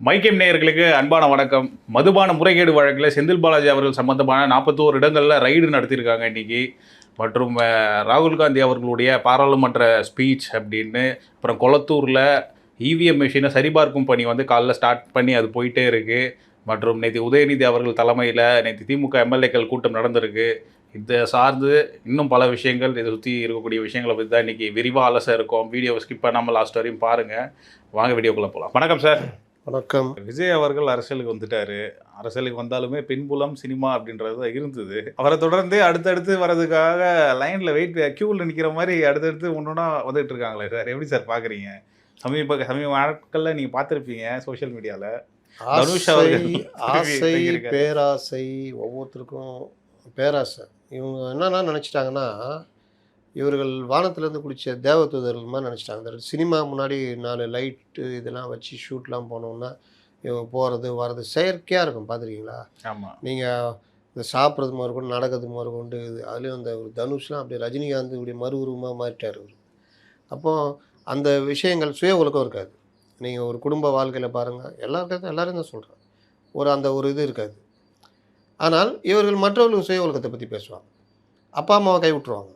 மைக்கேம் நேயர்களுக்கு அன்பான வணக்கம். மதுபான முறைகேடு வழக்கில் செந்தில் பாலாஜி அவர்கள் சம்பந்தமான 41 இடங்களில் ரைடு நடத்தியிருக்காங்க இன்னைக்கு. மற்றும் ராகுல் காந்தி அவர்களுடைய பாராளுமன்ற ஸ்பீச் அப்படின்னு, அப்புறம் கொளத்தூரில் இவிஎம் மிஷினை சரிபார்க்கும் பணி காலைல ஸ்டார்ட் பண்ணி அது போயிட்டே இருக்குது. மற்றும் நேற்று உதயநிதி அவர்கள் தலைமையில் நேற்று திமுக எம்எல்ஏக்கள் கூட்டம் நடந்திருக்கு. இதை சார்ந்து இன்னும் பல விஷயங்கள், இதை சுற்றி இருக்கக்கூடிய விஷயங்களை பற்றி தான் இன்றைக்கி விரிவாக அலச இருக்கோம். வீடியோவை ஸ்கிப் பண்ணாமல் லாஸ்ட் வரையும் பாருங்கள். வாங்க வீடியோக்குள்ளே போகலாம். வணக்கம் சார். வணக்கம். விஜய் அவர்கள் அரசியலுக்கு வந்துட்டாரு. அரசியலுக்கு வந்தாலுமே பின்புலம் சினிமா அப்படின்றது தான் இருந்தது. அவரை தொடர்ந்து அடுத்தடுத்து வர்றதுக்காக லைனில் க்யூவில் நிற்கிற மாதிரி அடுத்தடுத்து ஒன்றுனா வந்துட்டு இருக்காங்களே சார், எப்படி சார் பார்க்குறீங்க? சமீப நாட்களில் நீங்கள் பார்த்துருப்பீங்க சோஷியல் மீடியாவில். ஆசை பேராசை, ஒவ்வொருத்தருக்கும் பேராசை. இவங்க என்னென்னா நினச்சிட்டாங்கன்னா, இவர்கள் வானத்துலேருந்து குடித்த தேவதூதர்கள் மாதிரி நினச்சிட்டாங்க. இந்த சினிமா முன்னாடி 4 லைட்டு இதெல்லாம் வச்சு ஷூட்லாம் போனோம்னா இவங்க போகிறது வர்றது செயற்கையாக இருக்கும். பார்த்துருக்கீங்களா? ஆமாம். நீங்கள் இந்த சாப்பிட்றது முதற்கொண்டு நடக்கிறது முதற்கொண்டு அதுலேயும் அந்த ஒரு தனுஷ்லாம் அப்படியே ரஜினிகாந்த் இப்படி மறு உருவமாக மாறிட்டார் அவர். அப்போது அந்த விஷயங்கள் சுய ஒழுக்கம் இருக்காது. நீங்கள் ஒரு குடும்ப வாழ்க்கையில் பாருங்கள், எல்லோரும் தான் சொல்கிறேன், அந்த ஒரு இது இருக்காது. ஆனால் இவர்கள் மற்றவர்கள் சுய ஒழுக்கத்தை பற்றி பேசுவாங்க. அப்பா அம்மாவை கை விட்டுருவாங்க.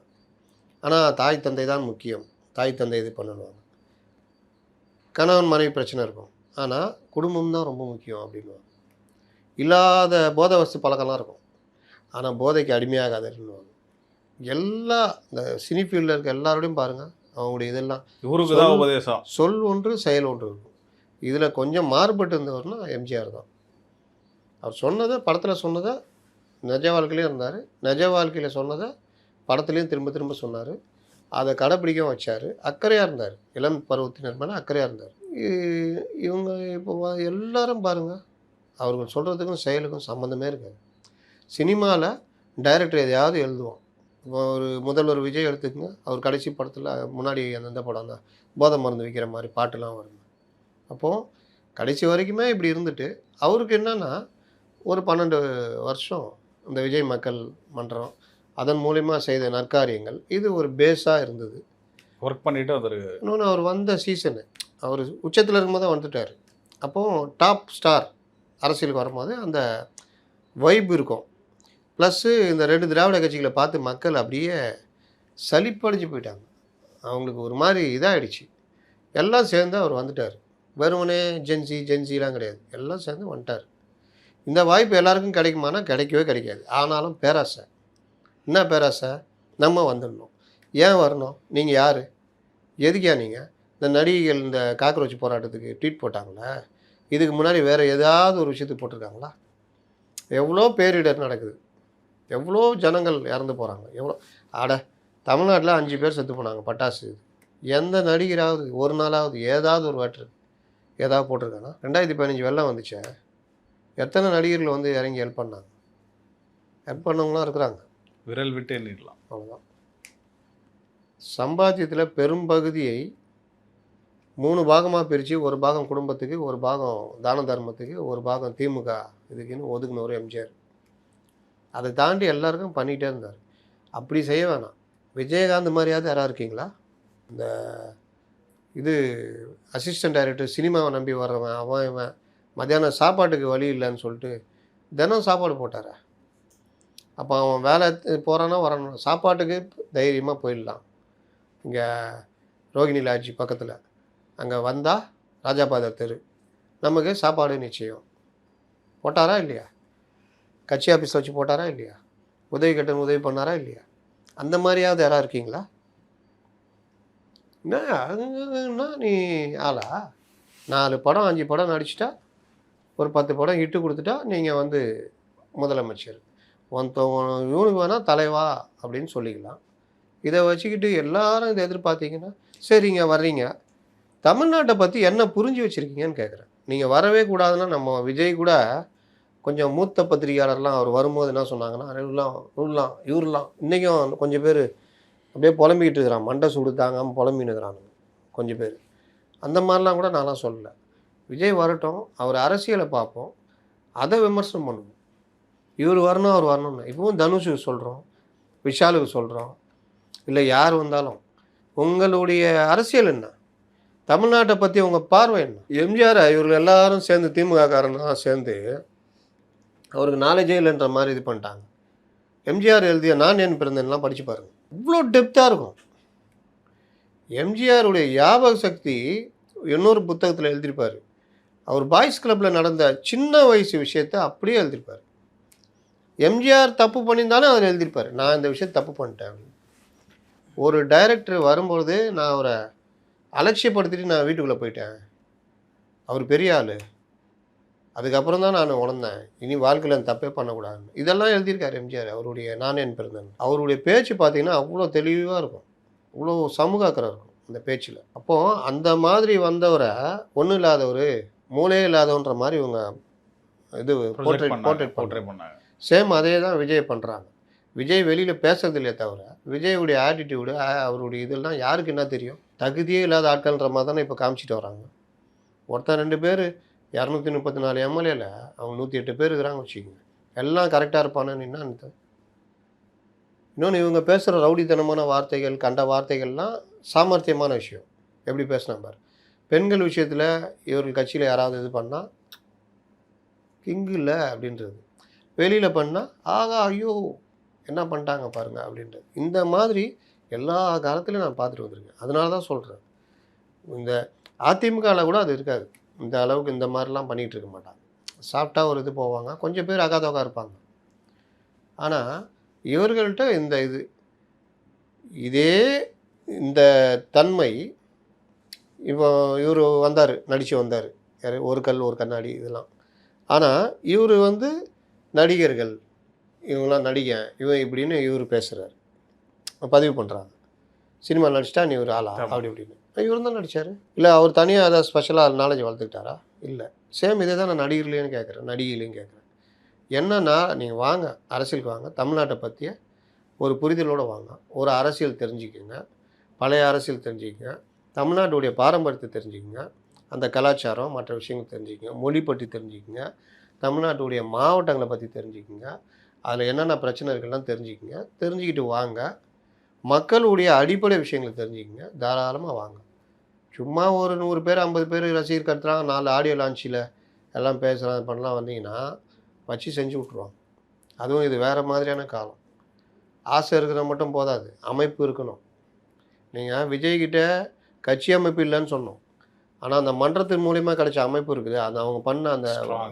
ஆனால் தாய் தந்தை தான் முக்கியம், தாய் தந்தை இது பண்ணணுவாங்க. கணவன் மனைவி பிரச்சனை இருக்கும், ஆனால் குடும்பம் தான் ரொம்ப முக்கியம் அப்படின்வாங்க. இல்லாத போதை வஸ்து பழக்கம்லாம் இருக்கும், ஆனால் போதைக்கு அடிமையாகாதுன்னுவாங்க. எல்லா இந்த சினி ஃபீல்டில் இருக்க எல்லாரோடையும் பாருங்கள், அவங்களுடைய இதெல்லாம் இவருக்கு தான் உபதேசம். சொல் ஒன்று செயல் ஒன்று இருக்கும். இதில் கொஞ்சம் மாறுபட்டு இருந்தவர்னா எம்ஜிஆர் தான். அவர் சொன்னதை படத்தில் சொன்னதை நிஜ வாழ்க்கையிலையும் இருந்தார், நிஜ வாழ்க்கையில் சொன்னதை படத்துலேயும் திரும்ப திரும்ப சொன்னார். அதை கடைப்பிடிக்கவும் வச்சார். அக்கறையாக இருந்தார், இளம் பருவத்தினர் மேலே அக்கறையாக இருந்தார். இவங்க இப்போ எல்லாரும் பாருங்கள், அவர்கள் சொல்கிறதுக்கும் செயலுக்கும் சம்மந்தமே இருக்காது. சினிமாவில் டைரக்டர் எதையாவது எழுதுவோம். இப்போ ஒரு முதல்வர் விஜய் எடுத்துக்கங்க, அவர் கடைசி படத்தில் முன்னாடி அந்த படம் தான் போதை மருந்து விற்கிற மாதிரி பாட்டுலாம் வரும். அப்போது கடைசி வரைக்குமே இப்படி இருந்துட்டு அவருக்கு என்னென்னா ஒரு 12 வருஷம் இந்த விஜய் மக்கள் மன்றம் அதன் மூலிமா செய்த நற்காரியங்கள் இது ஒரு பேஸாக இருந்தது. ஒர்க் பண்ணிட்டு வந்துருக்கு. இன்னொன்று, அவர் வந்த சீசனு அவர் உச்சத்தில் இருக்கும்போது தான் வந்துட்டார். அப்போது டாப் ஸ்டார் அரசியலுக்கு வரும்போது அந்த வைப் இருக்கும். ப்ளஸ்ஸு இந்த 2 திராவிட கட்சிகளை பார்த்து மக்கள் அப்படியே சலிப்படைஞ்சு போயிட்டாங்க. அவங்களுக்கு ஒரு மாதிரி இதாகிடுச்சு. எல்லாம் சேர்ந்து அவர் வந்துட்டார். வெறுமனே ஜென்சிலாம் கிடையாது, எல்லாம் சேர்ந்து வந்துட்டார். இந்த வாய்ப்பு எல்லாருக்கும் கிடைக்குமானா கிடைக்கவே கிடைக்காது. ஆனாலும் பேராசை. என்ன பேராசை? நம்ம வந்துடணும். ஏன் வரணும்? நீங்கள் யார்? எதுக்கியா நீங்கள்? இந்த நடிகைகள் இந்த காக்ரோச் போராட்டத்துக்கு ட்வீட் போட்டாங்களே, இதுக்கு முன்னாடி வேறு ஏதாவது ஒரு விஷயத்துக்கு போட்டிருக்காங்களா? எவ்வளோ பேரிடர் நடக்குது, எவ்வளோ ஜனங்கள் இறந்து போகிறாங்க, எவ்வளோ தமிழ்நாட்டில் 5 பேர் செத்து போனாங்க பட்டாசு. எந்த நடிகராவது ஒரு நாளாவது ஏதாவது ஒரு வாட்டர் ஏதாவது போட்டிருக்காங்கன்னா? 2015 வெள்ளம் வந்துச்சே, எத்தனை நடிகர்கள் இறங்கி ஹெல்ப் பண்ணாங்க? ஹெல்ப் பண்ணவங்களாம் இருக்கிறாங்க, விரல் விட்டு எண்ணிடலாம். அவ்வளோதான். சம்பாத்தியத்தில் பெரும்பகுதியை 3 பாகமாக பிரித்து, ஒரு பாகம் குடும்பத்துக்கு, ஒரு பாகம் தான தர்மத்துக்கு, ஒரு பாகம் திமுக இதுக்குன்னு ஒதுக்குனவர் எம்ஜிஆர். அதை தாண்டி எல்லாருக்கும் பண்ணிகிட்டே இருந்தார். அப்படி செய்ய வேணாம். விஜயகாந்த் மாதிரியாவது யாராவது இருக்கீங்களா? இந்த இது அசிஸ்டன்ட் டைரக்டர் சினிமாவை நம்பி வர்றவன் அவன் மத்தியானம் சாப்பாட்டுக்கு வழி இல்லைன்னு சொல்லிட்டு தினம் சாப்பாடு போட்டார. அப்போ அவன் வேலை போகிறான்னா வரணும், சாப்பாட்டுக்கு தைரியமாக போயிடலாம். இங்கே ரோகிணி லாட்ஜி பக்கத்தில் அங்கே வந்தால் ராஜாபாதர் தெரு, நமக்கு சாப்பாடு நிச்சயம். போட்டாரா இல்லையா? கட்சி ஆஃபீஸில் வச்சு போட்டாரா இல்லையா? உதவி கட்டணம் உதவி பண்ணாரா இல்லையா? அந்த மாதிரியாவது யாராவது இருக்கீங்களா? என்ன நீ ஆளா? 4 படம் 5 படம் நடிச்சிட்டா, ஒரு 10 படம் ஹிட்டு கொடுத்துட்டா நீங்கள் முதலமைச்சர். இவனுக்கு வேணால் தலைவா அப்படின்னு சொல்லிக்கலாம். இதை வச்சுக்கிட்டு எல்லாரும் இதை எதிர்பார்த்தீங்கன்னா சரிங்க வர்றீங்க, தமிழ்நாட்டை பற்றி என்ன புரிஞ்சு வச்சுருக்கீங்கன்னு கேட்குறேன். நீங்கள் வரவே கூடாதுன்னா, நம்ம விஜய் கூட கொஞ்சம் மூத்த பத்திரிகையாளர்லாம் அவர் வரும்போது என்ன சொன்னாங்கன்னா, இவரெலாம் இன்றைக்கும் கொஞ்சம் பேர் அப்படியே புலம்பிக்கிட்டு இருக்கிறான், மண்டை சூடு தாங்காமல் புலம்பின்னு இருக்கிறானுங்க கொஞ்சம் பேர். அந்த மாதிரிலாம் கூட நான்லாம் சொல்லலை. விஜய் வரட்டும், அவர் அரசியலை பார்ப்போம், அதை விமர்சனம் பண்ணுவோம். இவர் வரணும் அவர் வரணும்னு இப்போவும் தனுஷுக்கு சொல்கிறோம், விஷாலுக்கு சொல்கிறோம், இல்லை யார் வந்தாலும் உங்களுடைய அரசியல் என்ன? தமிழ்நாட்டை பற்றி உங்கள் பார்வை என்ன? எம்ஜிஆர் இவர்கள் எல்லாரும் சேர்ந்து திமுக காரங்களாம் சேர்ந்து அவருக்கு நாலேஜே இல்லைன்ற மாதிரி இது பண்ணிட்டாங்க. எம்ஜிஆர் எழுதிய நான் என் பிறந்தேன்லாம் படித்து பாருங்கள், இவ்வளோ டெப்த்தாக இருக்கும். எம்ஜிஆருடைய ஞாபக சக்தி இன்னொரு புத்தகத்தில் எழுதியிருப்பார். அவர் பாய்ஸ் கிளப்பில் நடந்த சின்ன வயசு விஷயத்தை அப்படியே எழுதியிருப்பார். எம்ஜிஆர் தப்பு பண்ணியிருந்தாலும் அதில் எழுதியிருப்பார், நான் இந்த விஷயத்தை தப்பு பண்ணிட்டேன் அப்படின்னு. ஒரு டைரக்டர் வரும்பொழுது நான் அவரை அலட்சியப்படுத்திட்டு நான் வீட்டுக்குள்ளே போயிட்டேன், அவர் பெரிய ஆள், அதுக்கப்புறம் தான் நான் உணர்ந்தேன் இனி வாழ்க்கையில் அந்த தப்பே பண்ணக்கூடாதுன்னு. இதெல்லாம் எழுதியிருக்கார் எம்ஜிஆர் அவருடைய நான் என் பிறந்தேன். அவருடைய பேச்சு பார்த்தீங்கன்னா அவ்வளோ தெளிவாக இருக்கும், அவ்வளோ சமூக அக்கறை இருக்கும் அந்த பேச்சில். அப்போது அந்த மாதிரி வந்தவரை ஒன்றும் இல்லாதவர் மூளையே இல்லாதவன்ற மாதிரி இவங்க இது போர்ட்ரேட் பண்ணாங்க. சேம் அதே தான் விஜய் பண்ணுறாங்க. விஜய் வெளியில் பேசுறது இல்லையே தவிர விஜயுடைய ஆட்டிடியூடு அவருடைய இதெல்லாம் யாருக்கு என்ன தெரியும்? தகுதியே இல்லாத ஆட்கள்ன்ற மாதிரி தானே இப்போ காமிச்சிட்டு வராங்க. ஒருத்தன் 2 பேர் 234 எம்எல்ஏல அவங்க 108 பேர் இருக்கிறாங்க வச்சுக்கோங்க, எல்லாம் கரெக்டாக இருப்பானு என்ன? இன்னொன்று இவங்க பேசுகிற ரவுடித்தனமான வார்த்தைகள், கண்ட வார்த்தைகள்லாம் சாமர்த்தியமான விஷயம். எப்படி பேசினா பாரு. பெண்கள் விஷயத்தில் இவர்கள் கட்சியில் யாராவது இது பண்ணால் கிங்கு இல்லை அப்படின்றது, வெளியில் பண்ணால் ஆகா ஐயோ என்ன பண்ணிட்டாங்க பாருங்கள் அப்படின்றது. இந்த மாதிரி எல்லா காலத்துலையும் நான் பார்த்துட்டு வந்திருக்கேன். அதனால தான் சொல்கிறேன், இந்த அதிமுகவில் கூட அது இருக்காது, இந்த அளவுக்கு இந்த மாதிரிலாம் பண்ணிகிட்டு இருக்க மாட்டாங்க. சாப்பிட்டா ஒரு இது போவாங்க, கொஞ்சம் பேர் அகாதோகா இருப்பாங்க. ஆனால் இவர்கள்ட்ட இந்த இதே இந்த தன்மை இவர் வந்தார், நடித்து வந்தார், யார் ஒரு கல் ஒரு கண்ணாடி இதெல்லாம். ஆனால் இவர் நடிகர்கள் இவங்களாம் நடிகன் இவன் இப்படின்னு இவர் பேசுகிறார், பதிவு பண்ணுறாங்க. சினிமா நடிச்சிட்டா நீ ஒரு ஆளா அப்படி இப்படின்னு. இவர் தான் நடித்தார், இல்லை அவர் தனியாக அதை ஸ்பெஷலாக நாலேஜ் வளர்த்துக்கிட்டாரா? இல்லை. சேம் இதே தான் நான் நடிகர்களையும் கேட்குறேன், நடிகைகளையும் கேட்குறேன். என்னன்னா நீங்கள் வாங்க, அரசியலுக்கு வாங்க, தமிழ்நாட்டை பற்றிய ஒரு புரிதலோடு வாங்க, ஒரு அரசியல் தெரிஞ்சுக்கோங்க, பழைய அரசியல் தெரிஞ்சுக்கங்க, தமிழ்நாட்டுடைய பாரம்பரியத்தை தெரிஞ்சுக்கங்க, அந்த கலாச்சாரம் மற்ற விஷயங்கள் தெரிஞ்சுக்கங்க, மொழி பற்றி தெரிஞ்சுக்கங்க, தமிழ்நாட்டுடைய மாவட்டங்களை பற்றி தெரிஞ்சுக்கங்க, அதில் என்னென்ன பிரச்சனை இருக்குலாம் தெரிஞ்சுக்கங்க. தெரிஞ்சுக்கிட்டு வாங்க, மக்களுடைய அடிப்படை விஷயங்களை தெரிஞ்சுக்கங்க, தாராளமாக வாங்க. சும்மா ஒரு 100 பேர் 50 பேர் ரசிகர் கட்டுறாங்க, 4 ஆடியோ லான்ச்சில் எல்லாம் பேசுகிறாங்க பண்ணலாம் வந்தீங்கன்னா வச்சு செஞ்சு விட்ருவாங்க. அதுவும் இது வேறு மாதிரியான காலம். ஆசை இருக்கிற மட்டும் போதாது, அமைப்பு இருக்கணும். நீங்கள் விஜய்கிட்ட கட்சி அமைப்பு இல்லைன்னு சொன்னோம், ஆனால் அந்த மன்றத்தின் மூலிமா கிடைச்ச அமைப்பு இருக்குது, அது அவங்க பண்ண அந்த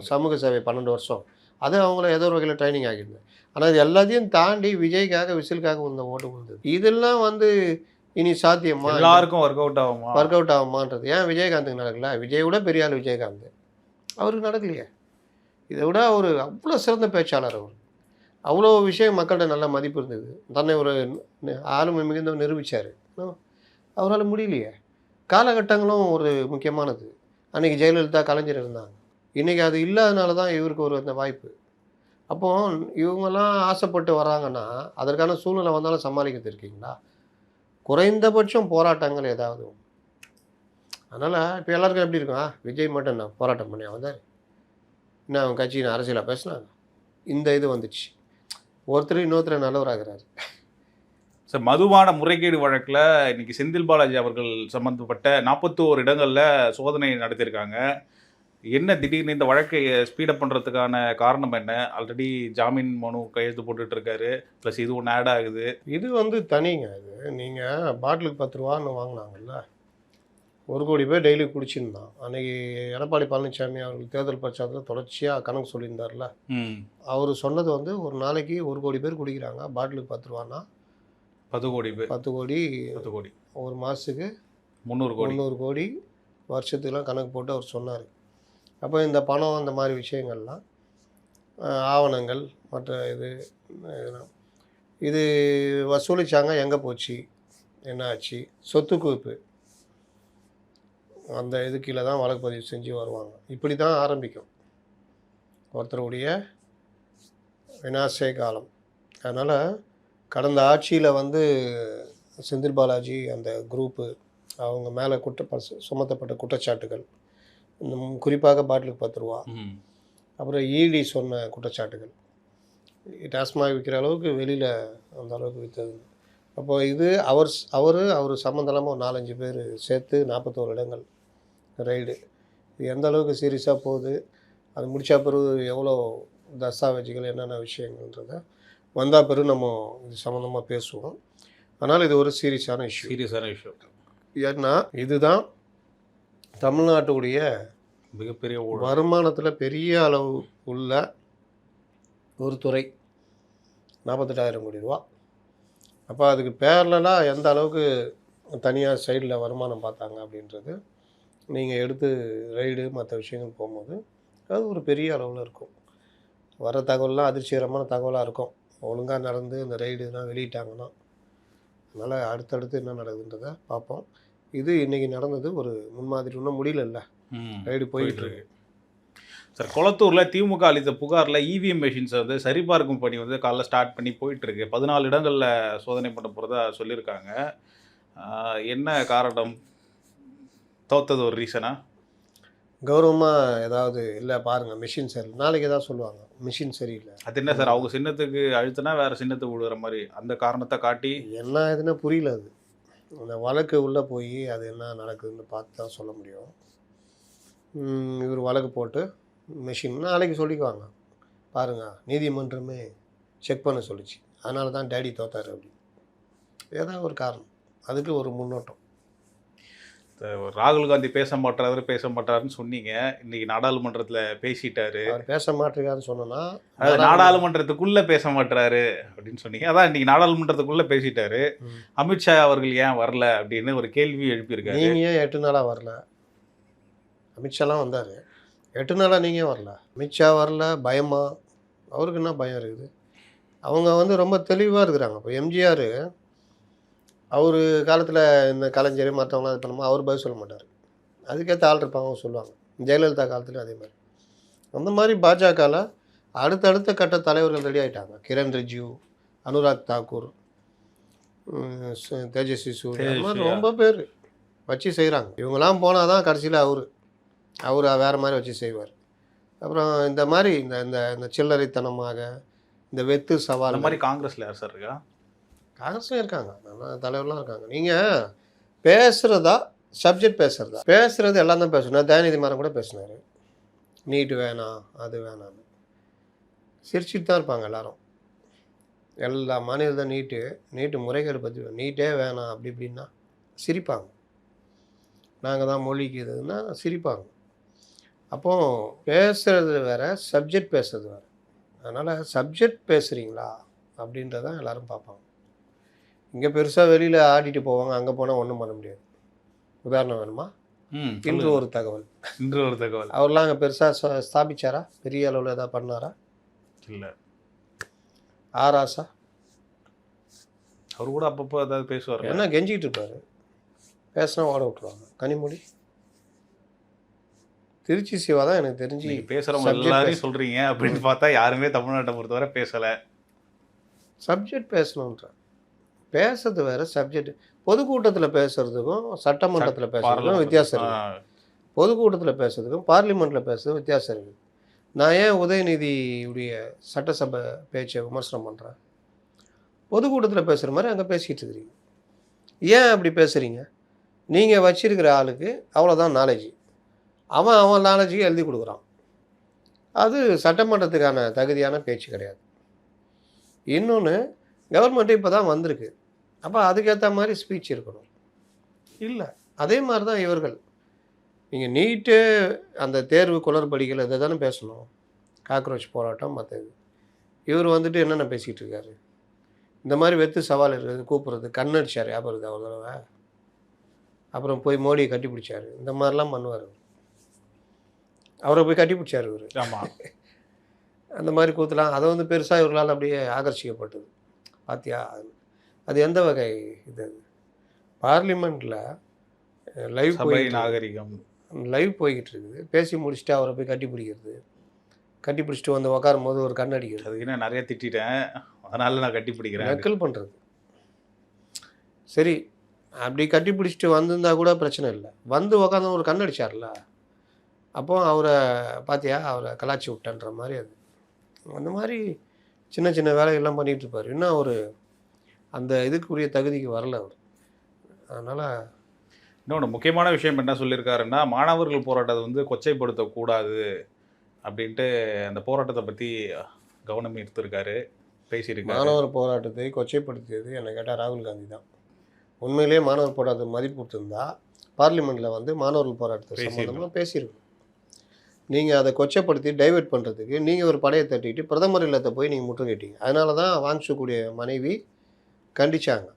சமூக சேவை 12 வருஷம், அது அவங்கள ஏதோ ஒரு வகையில் ட்ரைனிங் ஆகிடுது. ஆனால் இது எல்லாத்தையும் தாண்டி விஜய்க்காக விசிலுக்காக இந்த ஓட்டு விழுந்தது. இதெல்லாம் இனி சாத்தியமா? எல்லாருக்கும் ஒர்க் அவுட் ஆகுமான்றது ஏன் விஜயகாந்துக்கு நடக்கல? விஜய் விட பெரிய ஆள் விஜயகாந்த், அவருக்கு நடக்கலையே. இதை விட அவர் அவ்வளோ சிறந்த பேச்சாளர், அவர் அவ்வளோ விஷயம் மக்கள்கிட்ட நல்ல மதிப்பு இருந்தது, தன்னை ஒரு ஆளுமை மிகுந்தவர் நிரூபித்தார். அவரால் முடியலையே. காலகட்டங்களும் ஒரு முக்கியமானது. அன்றைக்கி ஜெயலலிதா, கலைஞர் இருந்தாங்க, இன்றைக்கி அது இல்லாதனால தான் இவருக்கு ஒரு அந்த வாய்ப்பு. அப்போது இவங்கெல்லாம் ஆசைப்பட்டு வராங்கன்னா அதற்கான சூழ்நிலை வந்தாலும் சமாளிக்கிறது இருக்கீங்களா? குறைந்தபட்சம் போராட்டங்கள் ஏதாவது. அதனால் இப்போ எல்லாருக்கும் எப்படி இருக்கும், விஜய் மட்டும் என்ன போராட்டம் பண்ணி வந்தார், என்ன அவன் கட்சியின் அரசியலாக பேசினாங்க, இந்த இது வந்துச்சு. ஒருத்தர் இன்னொருத்தர் நல்லவராகிறாரு. சார், மதுபான முறைகேடு வழக்கில் இன்னைக்கு செந்தில் பாலாஜி அவர்கள் சம்மந்தப்பட்ட 41 இடங்களில் சோதனை நடத்தியிருக்காங்க. என்ன திடீர்னு இந்த வழக்கை ஸ்பீடப் பண்ணுறதுக்கான காரணம் என்ன? ஆல்ரெடி ஜாமீன் மனு கையெழுத்து போட்டுட்டு இருக்காரு, ப்ளஸ் இது ஒன்று ஆட் ஆகுது. இது தனிங்க. இது நீங்கள் பாட்டிலுக்கு 10 ரூபான்னு வாங்கினாங்கல்ல, 1 கோடி பேர் டெய்லி குடிச்சிருந்தான். அன்றைக்கி எடப்பாடி பழனிசாமி அவர்கள் தேர்தல் பிரச்சாரத்தில் தொடர்ச்சியாக கணக்கு சொல்லியிருந்தார்ல, அவர் சொன்னது ஒரு நாளைக்கு 1 கோடி பேர் குடிக்கிறாங்க, பாட்டிலுக்கு 10 ரூபான்னா 10 கோடி பேர், 10 கோடி ஒரு மாதத்துக்கு 300 கோடி வருஷத்துக்கெலாம் கணக்கு போட்டு அவர் சொன்னார். அப்போ இந்த பணம் அந்த மாதிரி விஷயங்கள்லாம் ஆவணங்கள் மற்ற இது வசூலித்தாங்க, எங்கே போச்சு, என்ன ஆச்சு, சொத்து குவிப்பு, அந்த இது கீழே தான் வழக்கு பதிவு செஞ்சு வருவாங்க. இப்படி தான் ஆரம்பிக்கும் ஒருத்தருடைய விநாச காலம். அதனால் கடந்த ஆட்சியில் செந்தில் பாலாஜி அந்த குரூப்பு அவங்க மேலே சுமத்தப்பட்ட குற்றச்சாட்டுகள், குறிப்பாக பாட்டிலுக்கு 10 ரூபா, அப்புறம் இடி சொன்ன குற்றச்சாட்டுகள், டாஸ்மாக் விற்கிற அளவுக்கு வெளியில் அந்த அளவுக்கு விற்றது, அப்போ இது அவர் சம்மந்தமாக ஒரு 4-5 பேர் சேர்த்து 41 இடங்கள் ரைடு. இது எந்த அளவுக்கு சீரியஸாக போகுது, அது முடிச்ச பிறகு எவ்வளோ தஸ்தாவேஜுகள் என்னென்ன விஷயங்கள்ன்றத வந்தால் பிறகு நம்ம இது சம்மந்தமாக பேசுவோம். ஆனால் இது ஒரு சீரியஸான இஷ்யூ. ஏன்னா இதுதான் தமிழ்நாட்டுடைய மிகப்பெரிய வருமானத்தில் பெரிய அளவு உள்ள ஒரு துறை, 48,000 கோடி ரூபா. அப்போ அதுக்கு பேரலாக எந்த அளவுக்கு தனியார் சைடில் வருமானம் பார்த்தாங்க அப்படின்றது நீங்கள் எடுத்து ரைடு மற்ற விஷயங்கள் போகும்போது அது ஒரு பெரிய அளவில் இருக்கும். வர தகவல்லாம் அதிர்ச்சிகரமான தகவலாக இருக்கும். ஒழுங்காக நடந்து இந்த ரைடுலாம் வெளியிட்டாங்கன்னா. அதனால் அடுத்தடுத்து என்ன நடக்குதுன்றதை பார்ப்போம். இது இன்றைக்கி நடந்தது ஒரு முன்மாதிரி, இன்னும் முடியல, ரைடு போயிட்டு இருக்கு. சார், கொளத்தூரில் திமுக அளித்த புகாரில் இவிஎம் மெஷின்ஸை வந்து சரிபார்க்கும் பணி வந்து காலைல ஸ்டார்ட் பண்ணி போயிட்டுருக்கு. 14 இடங்களில் சோதனை பண்ண போகிறதா சொல்லியிருக்காங்க. என்ன காரணம்? தோத்தது ஒரு ரீசனா? கௌரவமாக ஏதாவது இல்லை பாருங்கள், மிஷின் சரி, நாளைக்கு ஏதாவது சொல்லுவாங்க மிஷின் சரியில்லை. அது என்ன சார், அவங்க சின்னத்துக்கு அழுத்தினா வேறு சின்னத்துக்கு விடுற மாதிரி அந்த காரணத்தை காட்டி என்ன இதுன்னு புரியல. அது அந்த வழக்கு உள்ளே போய் அது என்ன நடக்குதுன்னு பார்த்து தான் சொல்ல முடியும். இவர் வழக்கு போட்டு மிஷின் நாளைக்கு சொல்லிக்குவாங்க. பாருங்கள், நீதிமன்றமே செக் பண்ண சொல்லிச்சு, அதனால தான் டேடி தோத்தார் அப்படி ஏதாவது ஒரு காரணம். அதுக்கு ஒரு முன்னோட்டம். ராகுல் காந்தி பேச மாட்டாருன்னு சொன்னீங்க. இன்னைக்கு நாடாளுமன்றத்தில் பேசிட்டாரு. அவர் பேச மாட்டேங்கிறாருன்னு சொன்னோன்னா நாடாளுமன்றத்துக்குள்ளே பேச மாட்டாரு அப்படின்னு சொன்னீங்க. அதான் இன்னைக்கு நாடாளுமன்றத்துக்குள்ளே பேசிட்டாரு. அமித்ஷா அவர்கள் ஏன் வரல அப்படின்னு ஒரு கேள்வி எழுப்பியிருக்காரு. நீங்கள் ஏன் 8 நாளாக வரல? அமித்ஷாலாம் வந்தார், 8 நாளாக நீங்கள் வரல. அமித்ஷா வரல, பயமா? அவருக்கு என்ன பயம் இருக்குது? அவங்க வந்து ரொம்ப தெளிவாக இருக்கிறாங்க. இப்போ எம்ஜிஆர் அவர் காலத்தில் இந்த கலைஞர் மற்றவங்களாம் இது பண்ணும்போது அவர் பதில் சொல்ல மாட்டார். அதுக்கேற்ற ஆள் இருப்பாங்க, அவங்க சொல்லுவாங்க. ஜெயலலிதா காலத்துலையும் அதே மாதிரி. அந்த மாதிரி பாஜகவில் அடுத்தடுத்த கட்ட தலைவர்கள் ரெடி ஆகிட்டாங்க. கிரண் ரிஜிஜு, அனுராக் தாக்கூர், தேஜஸ்வி சூர்யா, அந்த மாதிரி ரொம்ப பேர் வச்சு செய்கிறாங்க. இவங்கெல்லாம் போனால் தான் கடைசியில் அவர் வேறு மாதிரி வச்சு செய்வார். அப்புறம் இந்த மாதிரி இந்த சில்லறைத்தனமாக இந்த வெத்து சவால். அந்த மாதிரி காங்கிரஸில் யார் சார் இருக்கா? காங்கிரஸ்லாம் இருக்காங்க, நல்ல தலைவர்லாம் இருக்காங்க. நீங்கள் பேசுகிறதா சப்ஜெக்ட் பேசுகிறது எல்லாம் தான் பேசணும். தயாநிதி மாறன் கூட பேசினார், நீட்டு வேணாம் அது வேணான்னு. சிரிச்சுட்டு தான் இருப்பாங்க எல்லாரும். எல்லா மாநிலத்தில் நீட்டு முறைகேடு பற்றி நீட்டே வேணாம் அப்படி இப்படின்னா சிரிப்பாங்க. நாங்கள் தான் மொழிக்கு இதுன்னா சிரிப்பாங்க. அப்போது பேசுகிறது வேறு, சப்ஜெக்ட் பேசுறது வேறு. அதனால் சப்ஜெக்ட் பேசுகிறீங்களா அப்படின்றதான் எல்லோரும் பார்ப்பாங்க. இங்கே பெருசாக வெளியில் ஆடிட்டு போவாங்க, அங்கே போனால் ஒன்றும் பண்ண முடியாது. உதாரணம் வேணுமா? இன்று ஒரு தகவல் அவர்லாம் அங்கே பெருசாக ஸ்தாபிச்சாரா? பெரிய அளவில் ஏதாவது பண்ணாரா? இல்லை. ஆராசா அவர் கூட அப்பப்போ ஏதாவது பேசுவார். என்ன கெஞ்சிக்கிட்டு இருப்பார், பேசினா ஓட விட்டுருவாங்க. கனிமொழி, திருச்சி சிவா தான் எனக்கு தெரிஞ்சு பேசுகிறவங்க எல்லாரையும் சொல்கிறீங்க அப்படின்னு பார்த்தா யாருமே தமிழ்நாட்டை பொறுத்தவரை பேசலை. சப்ஜெக்ட் பேசணுன்ற பேசுறது வேறு, சப்ஜெக்ட். பொதுக்கூட்டத்தில் பேசுகிறதுக்கும் சட்டமன்றத்தில் பேசுகிறதுக்கும் வித்தியாசம் இருக்குது. பொதுக்கூட்டத்தில் பேசுறதுக்கும் பார்லிமெண்ட்டில் பேசுறதுக்கும் வித்தியாசம் இருக்குது. நான் ஏன் உதயநிதியுடைய சட்டசபை பேச்சை விமர்சனம் பண்ணுறேன்? பொதுக்கூட்டத்தில் பேசுகிற மாதிரி அங்கே பேசிக்கிட்டு இருக்கிறீங்க. ஏன் அப்படி பேசுகிறீங்க? நீங்கள் வச்சிருக்கிற ஆளுக்கு அவ்வளோதான் நாலேஜ், அவன் நாலேஜுக்கு எழுதி கொடுக்குறான். அது சட்டமன்றத்துக்கான தகுதியான பேச்சு கிடையாது. இன்னொன்று, கவர்மெண்ட்டு இப்போ தான் வந்திருக்கு, அப்போ அதுக்கேற்ற மாதிரி ஸ்பீச் இருக்கணும். இல்லை, அதே மாதிரி தான் இவர்கள். நீங்கள் நீட்டு அந்த தேர்வு குளறுபடிகள் இதை தானே பேசணும், காக்ரோச் போராட்டம் மற்றது. இவர் வந்துட்டு என்னென்ன பேசிகிட்டு இருக்காரு? இந்த மாதிரி வெத்து சவால் இருக்கிறது, கூப்பிட்றது, கண்ணடிச்சார் ஞாபகம் இருக்குது அவர் தடவை. அப்புறம் போய் மோடியை கட்டி பிடிச்சார். இந்த மாதிரிலாம் பண்ணுவார். அவரை போய் கட்டி பிடிச்சார் இவர். ஆமாம், அந்த மாதிரி கூத்தலாம். அதை வந்து பெருசாக இவர்களால் அப்படியே ஆகர்ஷிக்கப்பட்டது. பார்த்தியா, அது எந்த வகை இது? பார்லிமெண்ட்டில் லைவ் போய்கிட்டு இருக்குது, பேசி முடிச்சுட்டு அவரை போய் கட்டி பிடிச்சிட்டு வந்து உட்காரும் போது ஒரு கண் அடிக்கிறது. அதுக்கு நான் நிறைய திட்டேன், அதனால நான் கட்டி பிடிக்கிறேன், நக்கல் பண்ணுறது. சரி, அப்படி கட்டி பிடிச்சிட்டு வந்திருந்தா கூட பிரச்சனை இல்லை. வந்து உட்காந்து ஒரு கண் அடிச்சார்ல, அப்போ அவரை பார்த்தியா அவரை கலாச்சி விட்டன்ற மாதிரி. அது அந்த மாதிரி சின்ன சின்ன வேலைகள்லாம் பண்ணிகிட்டு இருப்பார். இன்னும் ஒரு அந்த இதுக்குரிய தகுதிக்கு வரல அவர். அதனால் இன்னொன்று முக்கியமான விஷயம் என்ன சொல்லியிருக்காருன்னா, மாணவர்கள் போராட்டத்தை வந்து கொச்சைப்படுத்தக்கூடாது அப்படின்ட்டு அந்த போராட்டத்தை பற்றி கவனம் ஈர்த்திருக்காரு, பேசியிருக்காரு. மாணவர் போராட்டத்தை கொச்சைப்படுத்தியது என்னை கேட்டால் ராகுல் காந்தி தான். உண்மையிலேயே மாணவர் போராட்டத்தை மதிப்பு கொடுத்துருந்தா பார்லிமெண்ட்டில் வந்து மாணவர்கள் போராட்டத்தை சம்மந்தமாக பேசியிருக்கணும். நீங்கள் அதை கொச்சைப்படுத்தி டைவெர்ட் பண்ணுறதுக்கு நீங்கள் ஒரு படையை தட்டிட்டு பிரதமர் இல்லத்தை போய் நீங்கள் முற்றுகையிட்டீங்க. அதனால தான் வாங்சூக்குடைய மனைவி கண்டிச்சாங்க,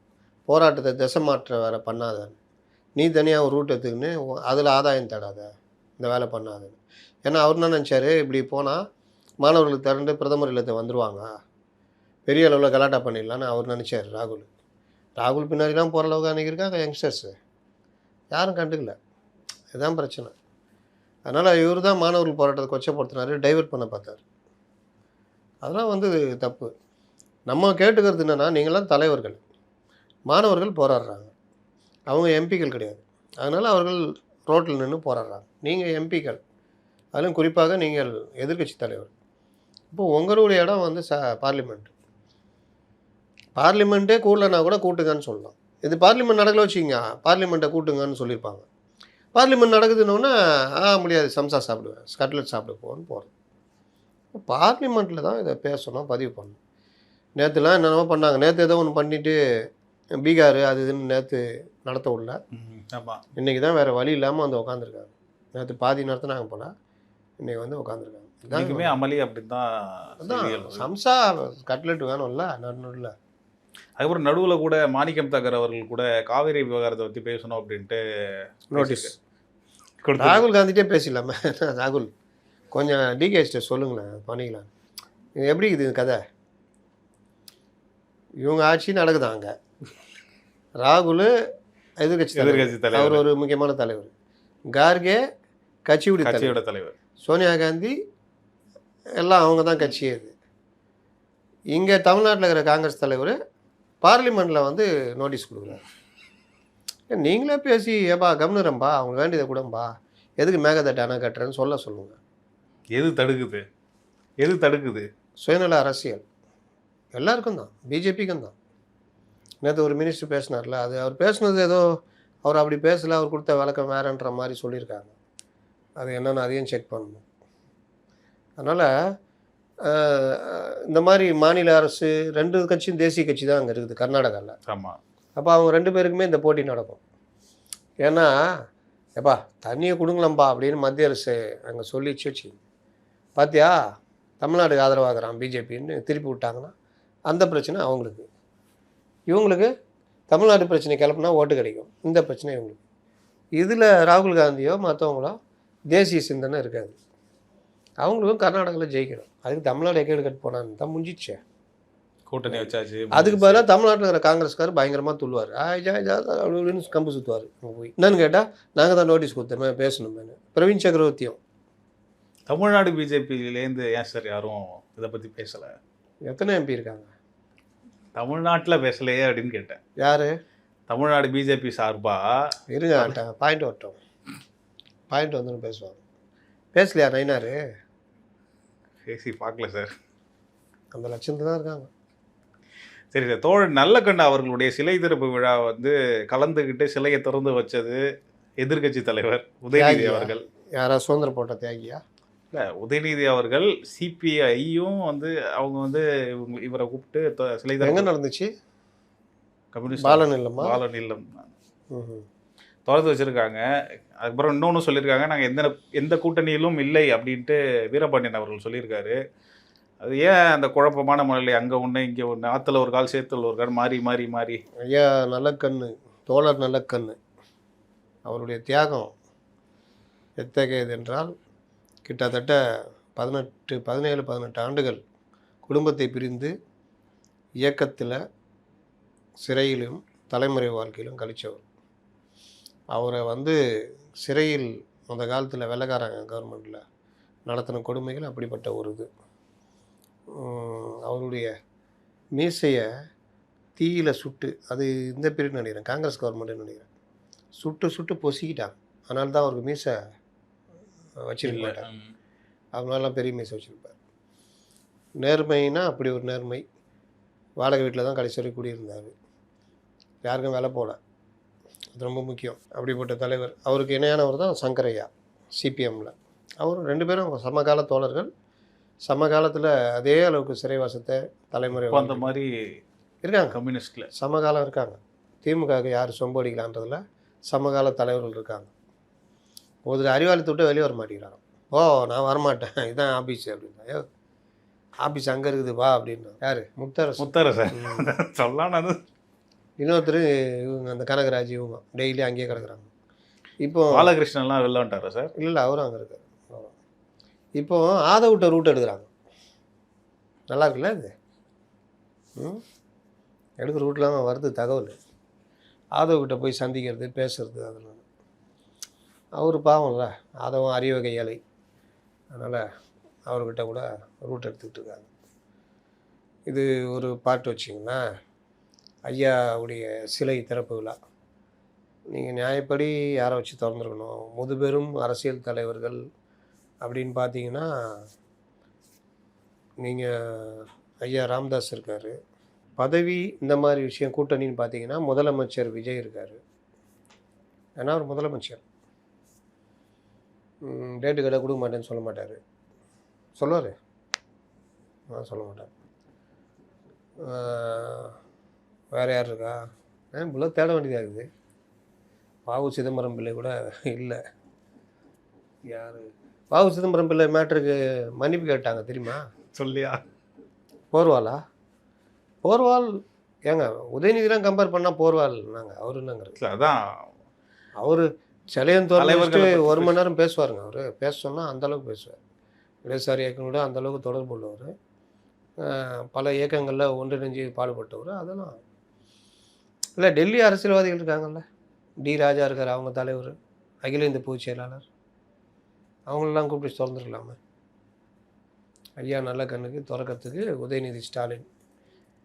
போராட்டத்தை திசை மாற்ற வேலை பண்ணாதன்னு. நீ தனியாக ஒரு ரூட் எடுத்துக்கின்னு அதில் ஆதாயம் தேடாத, இந்த வேலை பண்ணாதன்னு. ஏன்னா அவர் என்ன நினச்சாரு, இப்படி போனால் மாணவர்களுக்கு திரண்டு பிரதமர் இல்லத்தை வந்துடுவாங்க, பெரிய அளவில் கலாட்டா பண்ணிடலான்னு அவர் நினச்சார் ராகுல். ராகுல் பின்னாடிலாம் போகிற அளவுக்கு அன்றைக்கி இருக்காங்க யங்ஸ்டர்ஸு, யாரும் கண்டுக்கல. இதுதான் பிரச்சனை. அதனால் இவர் தான் மாணவர்கள் போராட்டத்தை கொச்சப்படுத்தினார், டைவெர்ட் பண்ண பார்த்தார். அதெல்லாம் வந்து தப்பு. நம்ம கேட்டுக்கிறது என்னென்னா, நீங்களாம் தலைவர்கள், மாணவர்கள் போராடுறாங்க, அவங்க எம்பிக்கள் கிடையாது. அதனால் அவர்கள் ரோட்டில் நின்று போராடுறாங்க. நீங்கள் எம்பிக்கள், அதிலும் குறிப்பாக நீங்கள் எதிர்க்கட்சி தலைவர். இப்போ உங்களுடைய இடம் வந்து பார்லிமெண்ட்டே கூடலனா கூட கூட்டுங்கன்னு சொல்லலாம். இது பார்லிமெண்ட் நடக்கல வச்சுக்கிங்க, பார்லிமெண்ட்டை கூட்டுங்கன்னு சொல்லியிருப்பாங்க. பார்லிமெண்ட் நடக்குதுன்னொன்னே முடியாது, சம்சா சாப்பிடுவேன், கட்லெட் சாப்பிட போகணும்னு போகிறது. பார்லிமெண்ட்டில் தான் இதை பேசணும், பதிவு பண்ணணும். நேற்றுலாம் என்னென்னமோ பண்ணாங்க. நேற்று ஏதோ ஒன்று பண்ணிவிட்டு பீகார் அது இதுன்னு நேற்று நடத்த விடல. ஆமாம், இன்றைக்கி தான் வேறு வழி இல்லாமல் வந்து உட்காந்துருக்காங்க. நேற்று பாதி நடத்தினாங்க போல், இன்றைக்கி வந்து உட்காந்துருக்காங்க. இதுக்குமே அமளி அப்படி தான். அதான் சம்சா கட்லெட் வேணும்ல நடுநடுல. அதுக்கப்புறம் நடுவில் கூட மாணிக்கம் தாக்கர் அவர்கள் கூட காவேரி விவகாரத்தை பற்றி பேசணும் அப்படின்ட்டு நோட்டீஸ் ராகுல் காந்திகிட்டே பேசிடலாமே. ராகுல் கொஞ்சம் டிகேஸ்ட்டை சொல்லுங்களேன், பண்ணிக்கலாம். இது எப்படி இது கதை? இவங்க ஆட்சி நடக்குதாங்க, ராகுல் எதிர்கட்சி தலைவர், அவர் ஒரு முக்கியமான தலைவர், கார்கே கட்சியோட தலைவர், சோனியா காந்தி எல்லாம் அவங்க தான் கட்சி. இது இங்கே தமிழ்நாட்டில் இருக்கிற காங்கிரஸ் தலைவர் பார்லிமெண்ட்டில் வந்து நோட்டீஸ் கொடுக்குறாரு. நீங்களே பேசி ஏப்பா கவனிரம்பா, அவங்க வேண்டியதை கூடம்பா, எதுக்கு மேகதட்டை அணை கட்டுறேன்னு சொல்லுங்கள். எது தடுக்குது? சுயநல அரசியல் எல்லாருக்கும் தான், பிஜேபிக்கும் தான். நேற்று ஒரு மினிஸ்டர் பேசினார்ல, அது அவர் பேசுனது ஏதோ அவர் அப்படி பேசலை, அவர் கொடுத்த விளக்கம் வேறன்ற மாதிரி சொல்லியிருக்காங்க. அது என்னென்னு அதையும் செக் பண்ணணும். அதனால் இந்த மாதிரி மாநில அரசு 2 கட்சியும் தேசிய கட்சி தான் அங்கே இருக்குது கர்நாடகாவில். ஆமாம். அப்போ அவங்க 2 பேருக்குமே இந்த போட்டி நடக்கும். ஏன்னா எப்பா தண்ணியை கொடுங்களம்பா அப்படின்னு மத்திய அரசு அங்கே சொல்லிச்சு வச்சு, பார்த்தியா தமிழ்நாடுக்கு ஆதரவாகிறான் பிஜேபின்னு திருப்பி விட்டாங்கன்னா அந்த பிரச்சனை அவங்களுக்கு. இவங்களுக்கு தமிழ்நாடு பிரச்சனை கிளப்புனா ஓட்டு கிடைக்கும், இந்த பிரச்சனை இவங்களுக்கு. இதில் ராகுல் காந்தியோ மற்றவங்களோ தேசிய சிந்தனை இருக்காது. அவங்களுக்கும் கர்நாடகாவில் ஜெயிக்கணும். அதுக்கு தமிழ்நாடு எக்கேடு கட் போனான்னு தான் முடிஞ்சிச்சே, கூட்டணி வச்சாச்சு. அதுக்கு பதிலாக தமிழ்நாட்டில் இருக்கிற காங்கிரஸ்கார் பயங்கரமாக துள்ளுவார், அப்படின்னு கம்பு சுற்றுவார். அங்கே போய் என்னன்னு கேட்டால் நாங்கள் தான் நோட்டீஸ் கொடுத்தோமே பேசணுமேனு. பிரவீன் சக்கரவர்த்தியும் தமிழ்நாடு பிஜேபியிலேருந்து ஏன் சார் யாரும் இதை பற்றி பேசலை? எத்தனை எம்பி இருக்காங்க தமிழ்நாட்டில் பேசலையே அப்படின்னு கேட்டேன். யார்? தமிழ்நாடு பிஜேபி சார்பாக இருங்க, பாயிண்ட் வரட்டும், பாயிண்ட் வந்துன்னு பேசுவாங்க. பேசலையா நைனார்? பேசி பார்க்கல சார், அந்த லட்சத்தில் தான் இருக்காங்க. சரி சார், தோழர் நல்லக்கண்ணு அவர்களுடைய சிலை திறப்பு விழா வந்து கலந்துக்கிட்டு சிலையை திறந்து வச்சது எதிர்கட்சி தலைவர் உதயநிதி அவர்கள். யாரா சுதந்திர போட்ட தியாகியா? இல்லை, உதயநிதி அவர்கள் சிபிஐயும் வந்து அவங்க வந்து இவரை கூப்பிட்டு சிலை எங்கே நடந்துச்சு? கம்யூனிஸ்ட் பாலன் இல்லமா? பாலன் இல்லம் திறந்து வச்சுருக்காங்க. அதுக்கப்புறம் இன்னொன்று சொல்லியிருக்காங்க, நாங்கள் எந்த கூட்டணியிலும் இல்லை அப்படின்ட்டு வீரபாண்டியன் அவர்கள் சொல்லியிருக்காரு. அது ஏன் அந்த குழப்பமான முறையில் அங்கே ஒன்று இங்கே ஒன்று, ஆற்றுல ஒரு கால் சேத்துல ஒரு கால் மாறி மாறி மாறி? ஐயா நல்லக்கண்ணு, தோழர் நல்லக்கண்ணு அவருடைய தியாகம் எத்தகையது என்றால், கிட்டத்தட்ட 17 ஆண்டுகள் குடும்பத்தை பிரிந்து இயக்கத்தில் சிறையிலும் தலைமுறை வாழ்க்கையிலும் கழித்தவர். அவரை வந்து சிறையில் அந்த காலத்தில் வெள்ளைக்காரங்க கவர்மெண்ட்டில் நடத்தின கொடுமைகள் அப்படிப்பட்ட ஒரு இது. அவருடைய மீசையை தீயில் சுட்டு, அது இந்த பீரியட் நினைக்கிறேன், காங்கிரஸ் கவர்மெண்ட்டுன்னு நினைக்கிறேன், சுட்டு பொசிக்கிட்டாங்க. அதனால தான் அவருக்கு மீசை வச்சிருக்க மாட்டார். அவங்களாலாம் பெரிய மீசை வச்சுருப்பார். நேர்மைனா அப்படி ஒரு நேர்மை. வாடகை வீட்டில் தான் கடைசி வரை குடியிருந்தார். யாருக்கும் வேலை போகல. அது ரொம்ப முக்கியம். அப்படிப்பட்ட தலைவர். அவருக்கு இணையானவர் தான் சங்கரையா சிபிஎம்மில். அவரும் 2 பேரும் சமகால தோழர்கள். சமகாலத்தில் அதே அளவுக்கு சிறைவாசத்தை தலைமுறை அந்த மாதிரி இருக்காங்க. கம்யூனிஸ்டில் சமகாலம் இருக்காங்க. திமுகவுக்கு யார் சொம்பு அடிக்கலான்றதில் சமகால தலைவர்கள் இருக்காங்க. ஒரு அறிவாளத்தை விட்டு வெளியே வர மாட்டேங்கிறாங்க. ஓ நான் வரமாட்டேன், இதுதான் ஆஃபீஸ் அப்படின்னா. ஏ ஆஃபீஸ் அங்கே இருக்குது வா அப்படின்னா. யார்? முத்தரசன் சொல்லலாம். இன்னொருத்தர் இவங்க அந்த கனகராஜ், இவங்க டெய்லி அங்கேயே கிடக்குறாங்க. இப்போ பாலகிருஷ்ணன்லாம் வெளில வந்துட்டாரா சார்? இல்லை அவரும் அங்கே இருக்கார். இப்போ ஆதவிட்ட ரூட் எடுக்கிறாங்க. நல்லா இருக்குல்ல இது? எடுக்கிற ரூட்லாம் வருது தகவல். ஆதவக்கிட்ட போய் சந்திக்கிறது, பேசுறது, அதெல்லாம். அவர் பாவம்ல, ஆதவம் அறிவகை ஏழை. அதனால் அவர்கிட்ட கூட ரூட் எடுத்துக்கிட்டு இருக்காங்க. இது ஒரு பாட்டு வச்சிங்கன்னா, ஐயாவுடைய சிலை திறப்பு விழா. நீங்கள் நியாயப்படி யாரை வச்சு திறந்துருக்கணும்? முதுபெரும் அரசியல் தலைவர்கள் அப்படின்னு பார்த்தீங்கன்னா, நீங்கள் ஐயா ராமதாஸ் இருக்கார். பதவி இந்த மாதிரி விஷயம் கூட்டணின்னு பார்த்தீங்கன்னா முதலமைச்சர் விஜய் இருக்கார். ஏன்னா அவர் முதலமைச்சர். டேட்டு கடை கொடுக்க மாட்டேன்னு சொல்ல மாட்டார். சொல்லுவார், சொல்ல மாட்டார். வேறு யார் இருக்கா? இவ்வளோ தேட வேண்டியதாக இருக்குது. வாவு சிதம்பரம் பிள்ளை கூட இல்லை. யார்? வாவு சிதம்பரம் பிள்ளை மேட்ருக்கு மன்னிப்பு கேட்டாங்க தெரியுமா? சொல்லியா? போர்வாலா? போர்வால் ஏங்க உதயநிதிலாம் கம்பேர் பண்ணால் போர்வால் நாங்கள் அவர் என்னங்கிறது. அதான் அவர் தலைவர்கள் 1 மணி நேரம் பேசுவாருங்க. அவர் பேச சொன்னால் அந்தளவுக்கு பேசுவார். இடதுசாரி இயக்கங்களோட அந்தளவுக்கு தொடர்பு உள்ளவர். பல இயக்கங்களில் ஒன்றிணைஞ்சு பாடுபட்டவர். அதெல்லாம் இல்லை. டெல்லி அரசியல்வாதிகள் இருக்காங்கல்ல, டி ராஜா இருக்கார், அவங்க தலைவர், அகில இந்திய பொதுச் செயலாளர். அவங்களெல்லாம் கூப்பிட்டு திறந்துருக்கலாமே. ஐயா நல்ல கண்ணுக்கு திறக்கிறதுக்கு உதயநிதி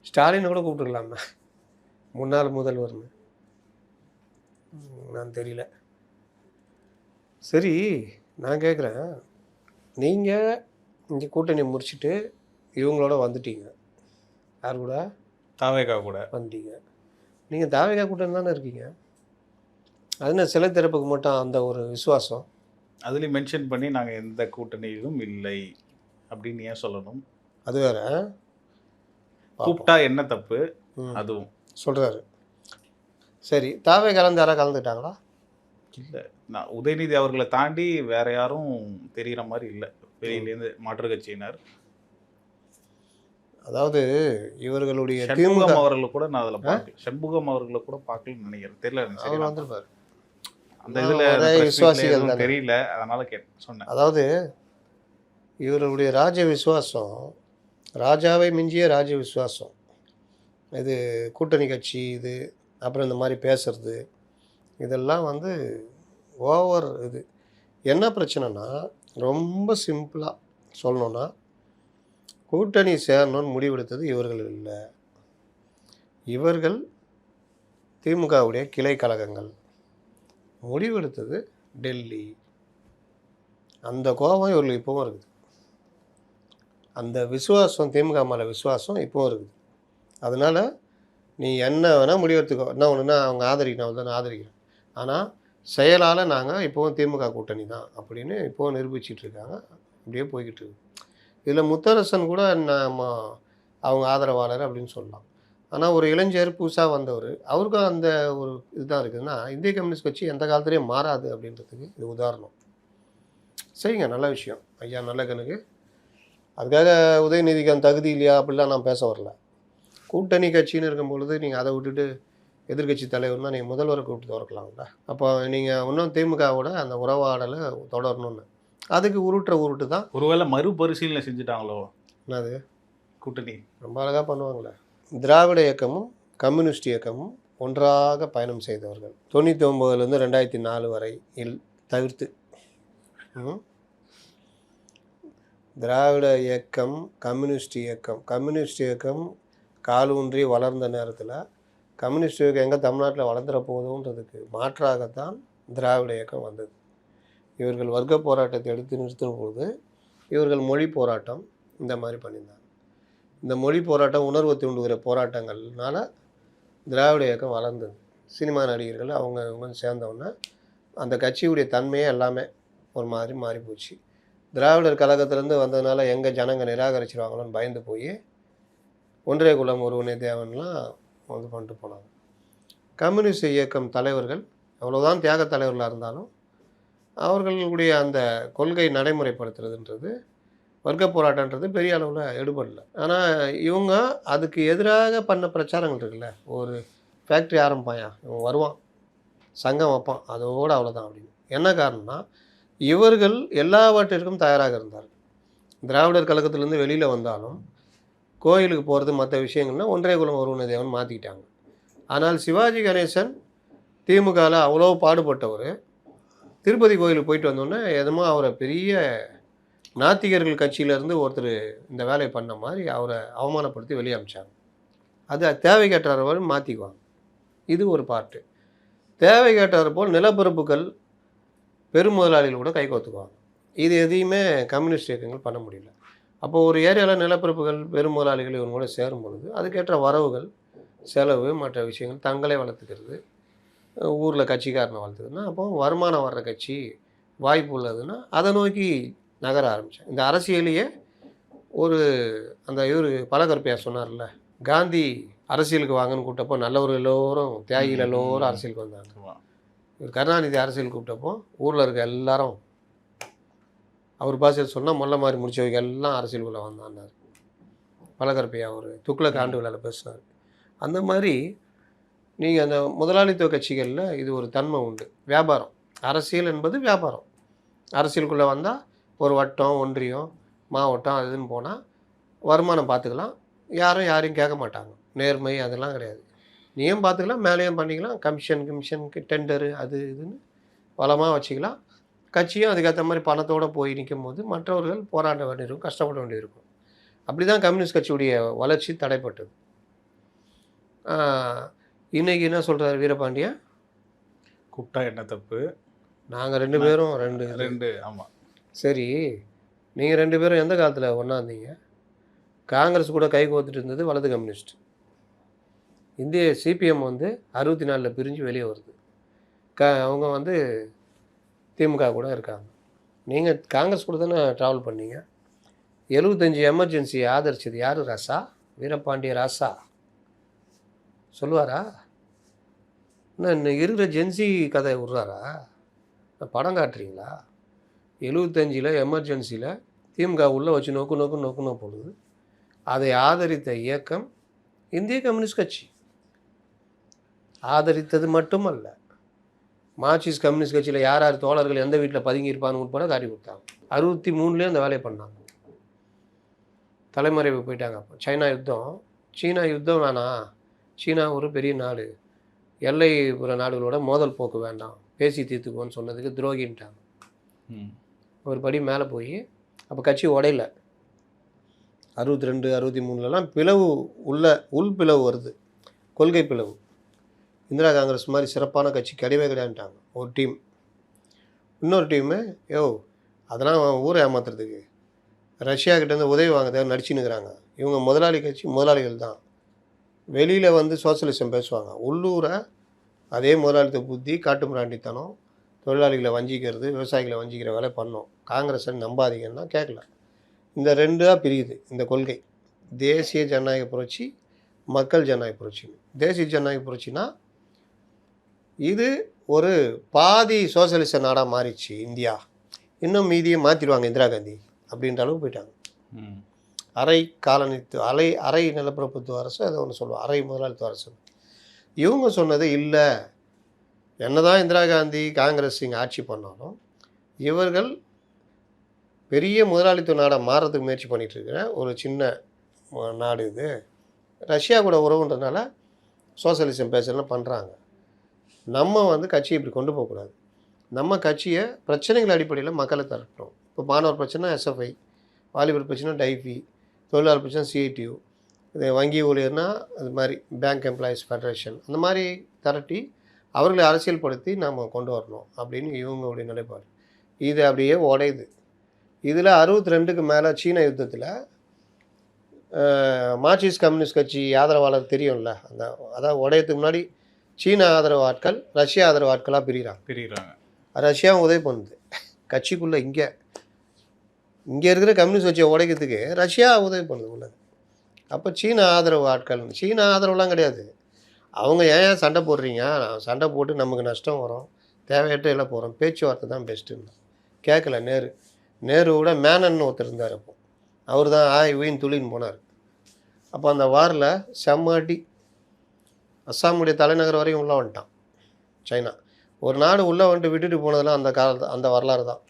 ஸ்டாலினை கூட கூப்பிட்டுருக்கலாமே, முன்னாள் முதல்வர்னு. நான் தெரியல. சரி, நான் கேட்குறேன், நீங்கள் இங்கே கூட்டணி முடிச்சுட்டு இவங்களோட வந்துட்டீங்க. யார் கூட? தாவேகா கூட வந்துட்டீங்க. நீங்கள் தாவேகா கூட்டணி தானே இருக்கீங்க. அதுனா சிலை திறப்புக்கு மட்டும் அந்த ஒரு விசுவாசம். அதுலேயும் மென்ஷன் பண்ணி நாங்கள் எந்த கூட்டணியிலும் இல்லை அப்படின்னு ஏன் சொல்லணும்? அது வேற. கூப்பிட்டா என்ன தப்பு? அதுவும் சொல்கிறாரு. சரி, தாவே யாராவது கலந்துக்கிட்டாங்களா? இல்லை. நான் உதயநிதி அவர்களை தாண்டி வேற யாரும் தெரிகிற மாதிரி இல்லை வெளியிலேருந்து மாற்று கட்சியினர். அதாவது இவர்களுடைய சண்முகம் அவர்களை கூட நான் அதில் பார்க்கல. சண்முகம் அவர்களை கூட பார்க்கலன்னு நினைக்கிறேன். தெரியல வந்திருப்பாரு. அந்த இதில் விசுவாசிகள் தெரியல, அதனால சொன்னேன். அதாவது இவர்களுடைய ராஜ விசுவாசம், ராஜாவை மிஞ்சிய ராஜ விசுவாசம். இது கூட்டணி கட்சி, இது அப்புறம் இந்த மாதிரி பேசுறது, இதெல்லாம் வந்து ஓவர். இது என்ன பிரச்சனைனா, ரொம்ப சிம்பிளாக சொல்லணுன்னா, கூட்டணி சேரணும்னு முடிவெடுத்தது இவர்கள் இல்லை. இவர்கள் திமுகவுடைய கிளை கழகங்கள் முடிவெடுத்தது டெல்லி. அந்த கோபம் இவர்களுக்கு இப்போவும் இருக்குது. அந்த விசுவாசம், திமுக மேலே விசுவாசம் இப்போவும் இருக்குது. அதனால் நீ என்ன வேணால் முடிவெடுத்துக்கோ. என்ன ஒன்றுனா அவங்க ஆதரிக்கணும், தான் ஆதரிக்கிறேன். ஆனால் செயலால் நாங்கள் இப்போவும் திமுக கூட்டணி தான் அப்படின்னு இப்போவும் நிரூபிச்சிட்ருக்காங்க. அப்படியே போய்கிட்டு இருக்கு. இதில் முத்தரசன் கூட நம்ம அவங்க ஆதரவாளர் அப்படின்னு சொல்லலாம். ஆனால் ஒரு இளைஞர் புதுசாக வந்தவர், அவருக்கும் அந்த ஒரு இதுதான் இருக்குதுன்னா, இந்திய கம்யூனிஸ்ட் கட்சி எந்த காலத்துலேயும் மாறாது அப்படின்றதுக்கு இது உதாரணம். சரிங்க, நல்ல விஷயம். ஐயா நல்ல கணக்கு. அதுக்காக உதயநிதிக்கு அந்த தகுதி இல்லையா அப்படிலாம் நான் பேச வரல. கூட்டணி கட்சின்னு இருக்கும் பொழுது நீங்கள் அதை விட்டுட்டு எதிர்கட்சி தலைவர்னால் நீங்கள் முதல்வரை கூப்பிட்டு திறக்கலாம்ல. அப்போ நீங்கள் இன்னும் திமுகவோட அந்த உறவாடலை தொடரணும்னு, அதுக்கு உருட்டு தான். ஒருவேளை மறுபரிசீலனை செஞ்சுட்டாங்களோ? என்னது கூட்டணி? ரொம்ப அழகாக பண்ணுவாங்களே. திராவிட இயக்கமும் கம்யூனிஸ்ட் இயக்கமும் ஒன்றாக பயணம் செய்தவர்கள் 99லேருந்து 2004 வரை தவிர்த்து. திராவிட இயக்கம், கம்யூனிஸ்ட் இயக்கம் காலூன்றி வளர்ந்த நேரத்தில் கம்யூனிஸ்ட் இயக்கம் எங்கே தமிழ்நாட்டில் வளர்ந்துட போதுன்றதுக்கு மாற்றாகத்தான் திராவிட இயக்கம் வந்தது. இவர்கள் வர்க்க போராட்டத்தை எடுத்து நிறுத்தும் போது இவர்கள் மொழி போராட்டம் இந்த மாதிரி பண்ணியிருந்தாங்க. இந்த மொழி போராட்டம் உணர்வை தூண்டுகிற போராட்டங்கள்னால திராவிட இயக்கம் வளர்ந்தது. சினிமா நடிகர்கள் அவங்க இவங்க சேர்ந்தவுடனே அந்த கட்சியுடைய தன்மையே எல்லாமே ஒரு மாதிரி மாறி போச்சு. திராவிடர் கழகத்திலேருந்து வந்ததுனால எங்கே ஜனங்க நிராகரிச்சிருவாங்களோன்னு பயந்து போய் ஒன்றே குலம் ஒருவனே தேவன்லாம் இது பண்ணிட்டு போனாங்க. கம்யூனிஸ்ட் இயக்கம் தலைவர்கள் எவ்வளோதான் தியாக தலைவர்களாக இருந்தாலும் அவர்களுடைய அந்த கொள்கை நடைமுறைப்படுத்துறதுன்றது வர்க்க போராட்டன்றது பெரிய அளவில் எடுபடல. ஆனால் இவங்க அதுக்கு எதிராக பண்ண பிரச்சாரங்கள் இருக்குல்ல, ஒரு ஃபேக்ட்ரி ஆரம்பிப்பாயா, இவன் வருவான், சங்கம் வைப்பான், அதோடு அவ்வளோதான் அப்படின்னு. என்ன காரணம்னா இவர்கள் எல்லாவற்றிற்கும் தயாராக இருந்தார்கள். திராவிடர் கழகத்திலேருந்து வெளியில் வந்தாலும் கோயிலுக்கு போகிறது மற்ற விஷயங்கள்னால் ஒன்றே குலம் ஒருவனே தேவன் மாற்றிக்கிட்டாங்க. ஆனால் சிவாஜி கணேசன் திமுகவில் அவ்வளோ பாடுபட்டவர் திருப்பதி கோயிலுக்கு போயிட்டு வந்தோடனே எதுமோ அவரை பெரிய நாத்திகர்கள் கட்சியிலேருந்து ஒருத்தர் இந்த வேலையை பண்ண மாதிரி அவரை அவமானப்படுத்தி வெளியே அமிச்சாங்க. அது தேவைக்கேற்றவர் மாற்றிக்குவாங்க. இது ஒரு பார்ட்டு. தேவைக்கேற்றவர் போல் நிலப்பரப்புகள் பெரும் முதலாளிகள் கூட கைகோத்துக்குவாங்க. இது எதையுமே கம்யூனிஸ்ட் இயக்கங்கள் பண்ண முடியல. அப்போ ஒரு ஏரியாவில் நிலப்பரப்புகள் பெரும் முதலாளிகள் இவங்க கூட சேரும் பொழுது அதுக்கேற்ற வரவுகள் செலவு மற்ற விஷயங்கள் தங்களே வளர்த்துக்கிறது, ஊரில் கட்சிக்காரனை வளர்த்துக்குதுன்னா அப்போ வருமானம் வர்ற கட்சி வாய்ப்பு உள்ளதுன்னா அதை நோக்கி நகர ஆரம்பித்தேன். இந்த அரசியலையே ஒரு அந்த இவர் பலகற்பையா சொன்னார்ல, காந்தி அரசியலுக்கு வாங்கன்னு கூப்பிட்டப்போ நல்லவர்கள் எல்லோரும் தியாகிகள் எல்லோரும் அரசியலுக்கு வந்தாங்க. இவர் கருணாநிதி அரசியல் கூப்பிட்டப்போ ஊரில் இருக்க எல்லாரும் அவர் பாஷையில் சொன்னால் மொல்ல மாதிரி முடிச்சவங்க எல்லாம் அரசியலுக்குள்ளே வந்தான்னார். பலகற்பையா ஒரு துக்ளக் ஆண்டு விழாவில் பேசினார். அந்த மாதிரி நீங்கள் அந்த முதலாளித்துவ கட்சிகளில் இது ஒரு தன்மை உண்டு. வியாபாரம், அரசியல் என்பது வியாபாரம். அரசியலுக்குள்ளே வந்தால் ஒரு வட்டம், ஒன்றியம், மாவட்டம் அதுன்னு போனால் வருமானம் பார்த்துக்கலாம், யாரையும் கேட்க மாட்டாங்க. நேர்மை அதெல்லாம் கிடையாது. நீயும் பார்த்துக்கலாம், மேலேயும் பண்ணிக்கலாம், கமிஷனுக்கு டெண்டரு அது இதுன்னு வளமாக வச்சுக்கலாம். கட்சியும் அதுக்கேற்ற மாதிரி பணத்தோடு போய் நிற்கும் போது மற்றவர்கள் போராட வேண்டியிருக்கும், கஷ்டப்பட வேண்டியிருக்கும். அப்படி தான் கம்யூனிஸ்ட் கட்சியுடைய வளர்ச்சி தடைப்பட்டது. இன்றைக்கி என்ன சொல்கிறார் வீரபாண்டியா, கூப்பிட்டா என்ன தப்பு, நாங்கள் 2 பேரும் ரெண்டு ஆமாம். சரி, நீங்கள் 2 பேரும் எந்த காலத்தில் ஒன்றா இருந்தீங்க? காங்கிரஸ் கூட கை கோத்துட்டு இருந்தது வலது கம்யூனிஸ்ட். இந்திய சிபிஎம் 64 பிரிஞ்சு வெளியே வருது. அவங்க திமுக கூட இருக்காங்க. நீங்கள் காங்கிரஸ் கூட தானே ட்ராவல் பண்ணீங்க. 75 எமர்ஜென்சி ஆதரிச்சது யார்? ராசா, வீரபாண்டிய ராசா சொல்லுவாரா? இன்னும் இருக்கிற ஜென்சி கதை விட்றாரா? படம் காட்டுறீங்களா? 75 எமர்ஜென்சியில் திமுக உள்ளே வச்சு நோக்கு பொழுது அதை ஆதரித்த இயக்கம் இந்திய கம்யூனிஸ்ட் கட்சி. ஆதரித்தது மட்டுமல்ல, மார்க்சிஸ்ட் கம்யூனிஸ்ட் கட்சியில் யார் தோழர்கள் எந்த வீட்டில் பதுங்கியிருப்பான்னு உட்பட காட்டி கொடுத்தாங்க. 63 அந்த வேலையை பண்ணாங்க. தலைமறைவு போயிட்டாங்க. அப்போ சீனா யுத்தம் வேணாம், சீனா ஒரு பெரிய நாடு, எல்லைப்புற நாடுகளோட மோதல் போக்கு வேண்டாம், பேசி தீர்த்துக்குவோன்னு சொன்னதுக்கு துரோகின்ட்டாங்க. ஒரு படி மேலே போய் அப்போ கட்சி உடையில 62 63லலாம் பிளவு உள் பிளவு வருது, கொள்கை பிளவு. இந்திரா காங்கிரஸ் மாதிரி சிறப்பான கட்சி கிடையவே கிடையாதுட்டாங்க ஒரு டீம். இன்னொரு டீமு அதெல்லாம் ஊரை ஏமாத்துறதுக்கு ரஷ்யா கிட்டேருந்து உதவி வாங்க தேவை நடிச்சுன்னுக்கிறாங்க. இவங்க முதலாளி கட்சி, முதலாளிகள் தான். வெளியில் சோசியலிசம் பேசுவாங்க, உள்ளூரை அதே முதலாளித்துவ புத்தி, காட்டு மிராண்டித்தனம், தொழிலாளிகளை வஞ்சிக்கிறது, விவசாயிகளை வஞ்சிக்கிற வேலை பண்ணோம். காங்கிரஸை நம்பாதீங்கன்னா கேட்கல. இந்த 2 பிரியுது இந்த கொள்கை. தேசிய ஜனநாயக புரட்சி, மக்கள் ஜனநாயக புரட்சி. தேசிய ஜனநாயக புரட்சினா இது ஒரு பாதி சோசியலிச நாடாக மாறிடுச்சு இந்தியா, இன்னும் மீதியை மாற்றிடுவாங்க இந்திரா காந்தி அப்படின்ற அளவுக்கு போயிட்டாங்க. அரை நிலப்பரப்புத்துவ அரசு, அதை ஒன்று சொல்லுவோம் அரை முதலாளித்துவ அரசு. இவங்க சொன்னது இல்லை, என்னதான் இந்திரா காந்தி காங்கிரஸ் இங்கே ஆட்சி பண்ணாலும் இவர்கள் பெரிய முதலாளித்துவ நாடாக மாறுறதுக்கு முயற்சி பண்ணிகிட்டு இருக்கிற ஒரு சின்ன நாடு இது. ரஷ்யா கூட உறவுன்றதுனால சோசியலிசம் பேசலாம் பண்ணுறாங்க. நம்ம கட்சியை இப்படி கொண்டு போகக்கூடாது. நம்ம கட்சியை பிரச்சனைகள் அடிப்படையில் மக்களை தரட்டணும். இப்போ மாணவர் பிரச்சனை எஸ்எஃப்ஐ, வாலிபர் பிரச்சனை டைஃபி, தொழிலாளர் பிரச்சனை சிஐடியு, இது வங்கி ஊழியர்னா அது மாதிரி பேங்க் எம்ப்ளாயீஸ் ஃபெடரேஷன், அந்த மாதிரி திரட்டி அவர்களை அரசியல்படுத்தி நாம் கொண்டு வரணும் அப்படின்னு இவங்களுடைய நிலைப்பாடு. இது அப்படியே உடையுது. இதில் 62க்கு மேலே சீன யுத்தத்தில் மார்க்சிஸ்ட் கம்யூனிஸ்ட் கட்சி ஆதரவாளர் தெரியும்ல, அந்த அதாவது உடையத்துக்கு முன்னாடி சீன ஆதரவு ஆட்கள் ரஷ்யா ஆதரவு ஆட்களாக பிரிகிறாங்க. ரஷ்யாவும் உதவி பண்ணுது கட்சிக்குள்ளே. இங்கே இருக்கிற கம்யூனிஸ்ட் கட்சியை உடைக்கிறதுக்கு ரஷ்யா உதவி பண்ணுது உள்ள. அப்போ சீன ஆதரவு ஆட்கள், சீன ஆதரவுலாம் கிடையாது. அவங்க ஏன் சண்டை போடுறீங்க, சண்டை போட்டு நமக்கு நஷ்டம் வரும், தேவையற்ற இல்லை போகிறோம், பேச்சுவார்த்தை தான் பெஸ்ட்டுன்னு கேட்கல நேருவோட மேனன் ஒருத்தர் இருந்தார். அப்போ அவர் தான் உயின்னு துளின்னு போனார். அப்போ அந்த வாரில் செம்மாட்டி அஸ்ஸாமுடைய தலைநகர் வரையும் உள்ளே வந்துட்டான் சைனா. ஒரு நாடு உள்ளே வந்துட்டு விட்டுட்டு போனதெல்லாம் அந்த வரலாறு தான்.